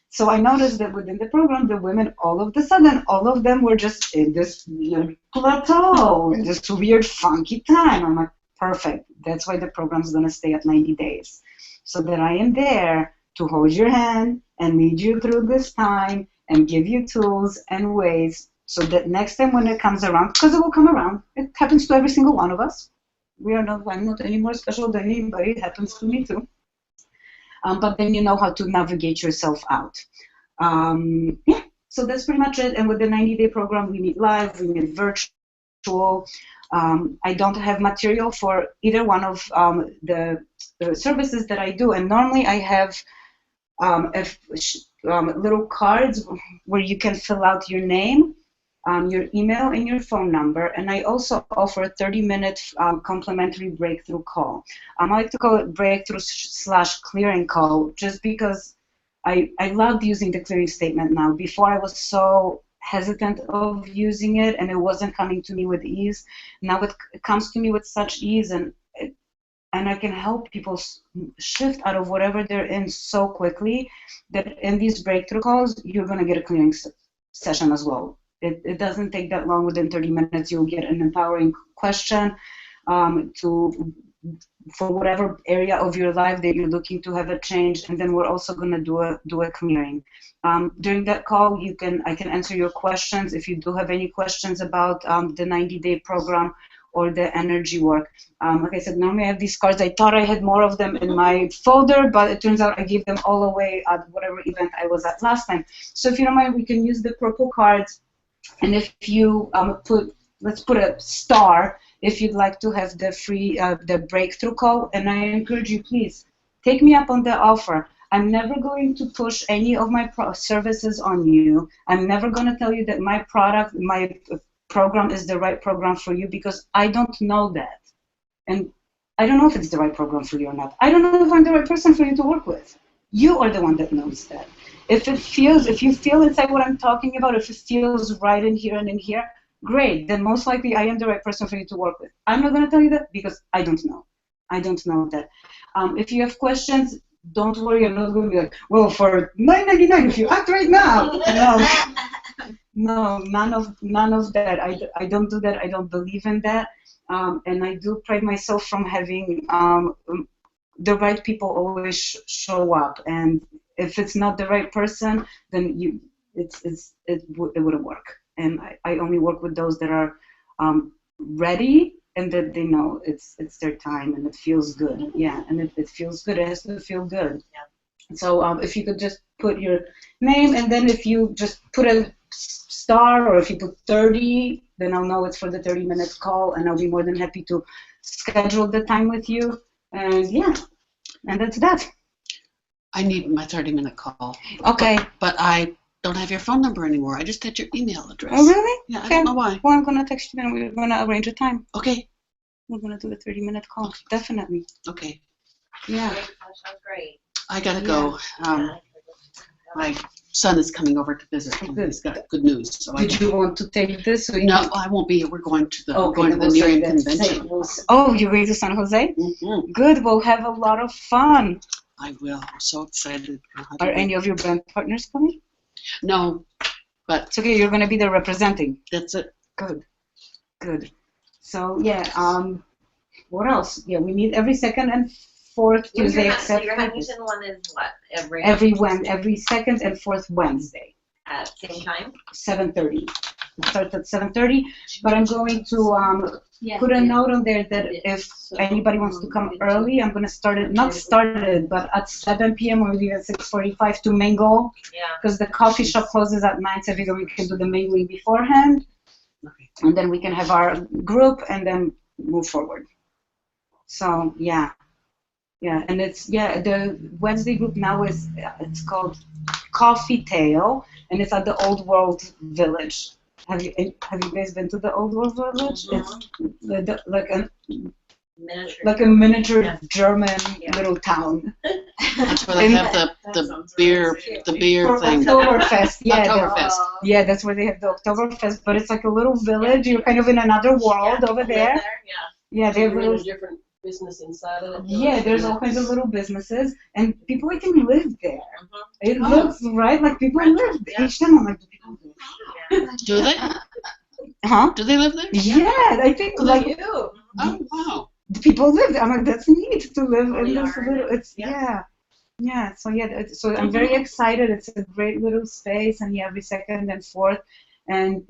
So I noticed that within the program, the women, all of a sudden, all of them were just in this weird plateau, this weird, funky time. I'm like, perfect. That's why the program's going to stay at 90 days. So that I am there to hold your hand and lead you through this time and give you tools and ways so that next time when it comes around, because it will come around, it happens to every single one of us. I'm not any more special than anybody. It happens to me too. But then you know how to navigate yourself out. Yeah, so that's pretty much it. And with the 90-day program, we meet live, we meet virtual. I don't have material for either one of the services that I do. And normally I have little cards where you can fill out your name, your email, and your phone number. And I also offer a 30-minute complimentary breakthrough call. I like to call it breakthrough/clearing call, just because I loved using the clearing statement now. Before I was so hesitant of using it, and it wasn't coming to me with ease. Now it comes to me with such ease, and I can help people shift out of whatever they're in so quickly that in these breakthrough calls, you're going to get a clearing session as well. It doesn't take that long. Within 30 minutes, you'll get an empowering question for whatever area of your life that you're looking to have a change, and then we're also going to do a clearing. During that call, I can answer your questions if you do have any questions about the 90-day program or the energy work. Like I said, normally I have these cards. I thought I had more of them in my folder, but it turns out I gave them all away at whatever event I was at last time. So if you don't mind, we can use the purple cards. And if you let's put a star if you'd like to have the free, the breakthrough call. And I encourage you, please, take me up on the offer. I'm never going to push any of my services on you. I'm never going to tell you that my product, my program is the right program for you, because I don't know that. And I don't know if it's the right program for you or not. I don't know if I'm the right person for you to work with. You are the one that knows that. If you feel inside what I'm talking about, if it feels right in here and in here, great. Then most likely I am the right person for you to work with. I'm not going to tell you that because I don't know. I don't know that. If you have questions, don't worry. I'm not going to be like, well, for $9.99 if you act right now. No, none of that. I don't do that. I don't believe in that. And I do pride myself from having the right people always show up. And if it's not the right person, then it wouldn't work. And I only work with those that are ready and that they know it's their time and it feels good. Yeah, and if it feels good, it has to feel good. Yeah. So if you could just put your name, and then if you just put a star, or if you put 30, then I'll know it's for the 30-minute call, and I'll be more than happy to schedule the time with you. And yeah, and that's that. I need my 30-minute call. Okay. But I don't have your phone number anymore. I just had your email address. Oh, really? Yeah, okay. I don't know why. Well, I'm going to text you and we're going to arrange a time. Okay. We're going to do a 30-minute call. Okay. Definitely. Okay. Yeah. That sounds great. I got to go. My son is coming over to visit. And he's got good news. So Did you want to take this? Or no, I won't be here. We're going to the New York convention. Oh, you're going to San Jose? Mm-hmm. Good. We'll have a lot of fun. I will. I'm so excited. Are any of your brand partners coming? No, but it's okay. You're going to be there representing. That's it. Good. Good. So yeah. What else? Yeah, we meet every second and fourth Tuesday. Except your Huntington one is what? Every second and fourth Wednesday. At the same time? 7:30. It starts at 7:30. But I'm going to put a note on there that if anybody wants to come early, I'm going to start it, not started, but at 7 p.m. or leave at 6:45 to mingle. Yeah. Because the coffee shop closes at 9, so we can do the mingling beforehand. Okay. And then we can have our group and then move forward. So, yeah. Yeah, and the Wednesday group now it's called Coffee Tale, and it's at the Old World Village. Have you guys been to the Old World Village? Mm-hmm. It's like a miniature German little town. That's where they have the beer thing. Oktoberfest. Yeah, Oktoberfest. That's where they have the Oktoberfest. But it's like a little village. You're kind of in another world over there. Yeah, they have little different business inside of it. Yeah, there's all kinds of little businesses, and people I think live there. Mm-hmm. It looks right like people live there. Each time I'm like, do people live there? Do they? Huh? Do they live there? Yeah, I think like you. Oh wow. The people live there. I'm like, that's neat to live in this little. It's yeah. So I'm very excited. It's a great little space, and every second and fourth. And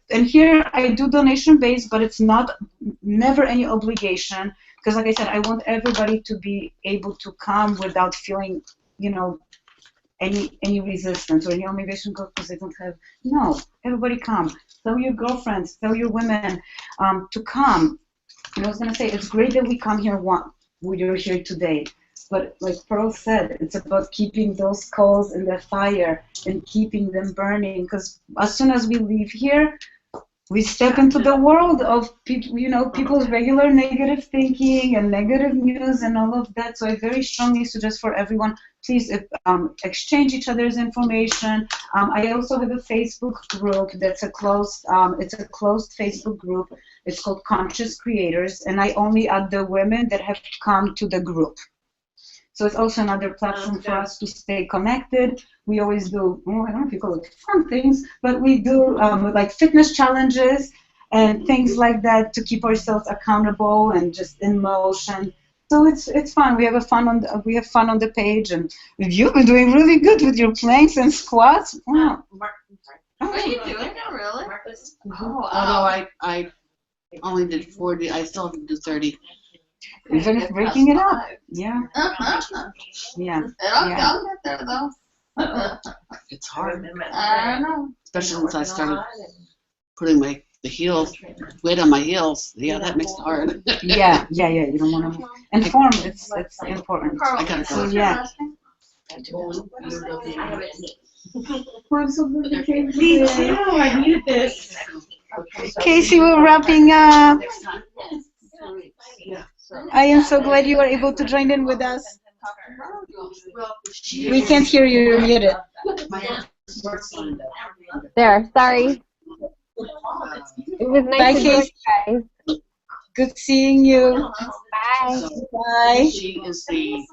and here I do donation based, but it's never any obligation, because like I said, I want everybody to be able to come without feeling, any resistance or maybe I shouldn't go because they don't have. No, everybody come. Tell your girlfriends, tell your women to come. And I was gonna say it's great that we come here you're here today. But like Pearl said, it's about keeping those coals in the fire and keeping them burning. Because as soon as we leave here, we step into the world of people, people's regular negative thinking and negative news and all of that. So I very strongly suggest for everyone, please exchange each other's information. I also have a Facebook group that's a closed Facebook group. It's called Conscious Creators, and I only add the women that have come to the group. So it's also another platform for us to stay connected. We always do, I don't know if you call it fun things, but we do like fitness challenges and things like that to keep ourselves accountable and just in motion. So it's fun. We have fun on the page, and you've been doing really good with your planks and squats. Wow. Are you doing it really? Although I only did 40, I still have to do 30. Even breaking it up. Yeah. Yeah. I'll get there though. It's hard. I know. Especially since I started putting the weight on my heels. Yeah, that makes it hard. Yeah. You don't want to. And form, it's important. Carl, I gotta go. So, yeah. I have a team. I'm so glad you came Me today. too, I need this. Casey, we're wrapping up. Next time. Yeah. So. I am so glad you were able to join in with us. Well, We can't hear you, you're muted. My work signed up. There, sorry. It was Bye, nice to join Casey. you guys. Good seeing you. Bye. So Bye. she is the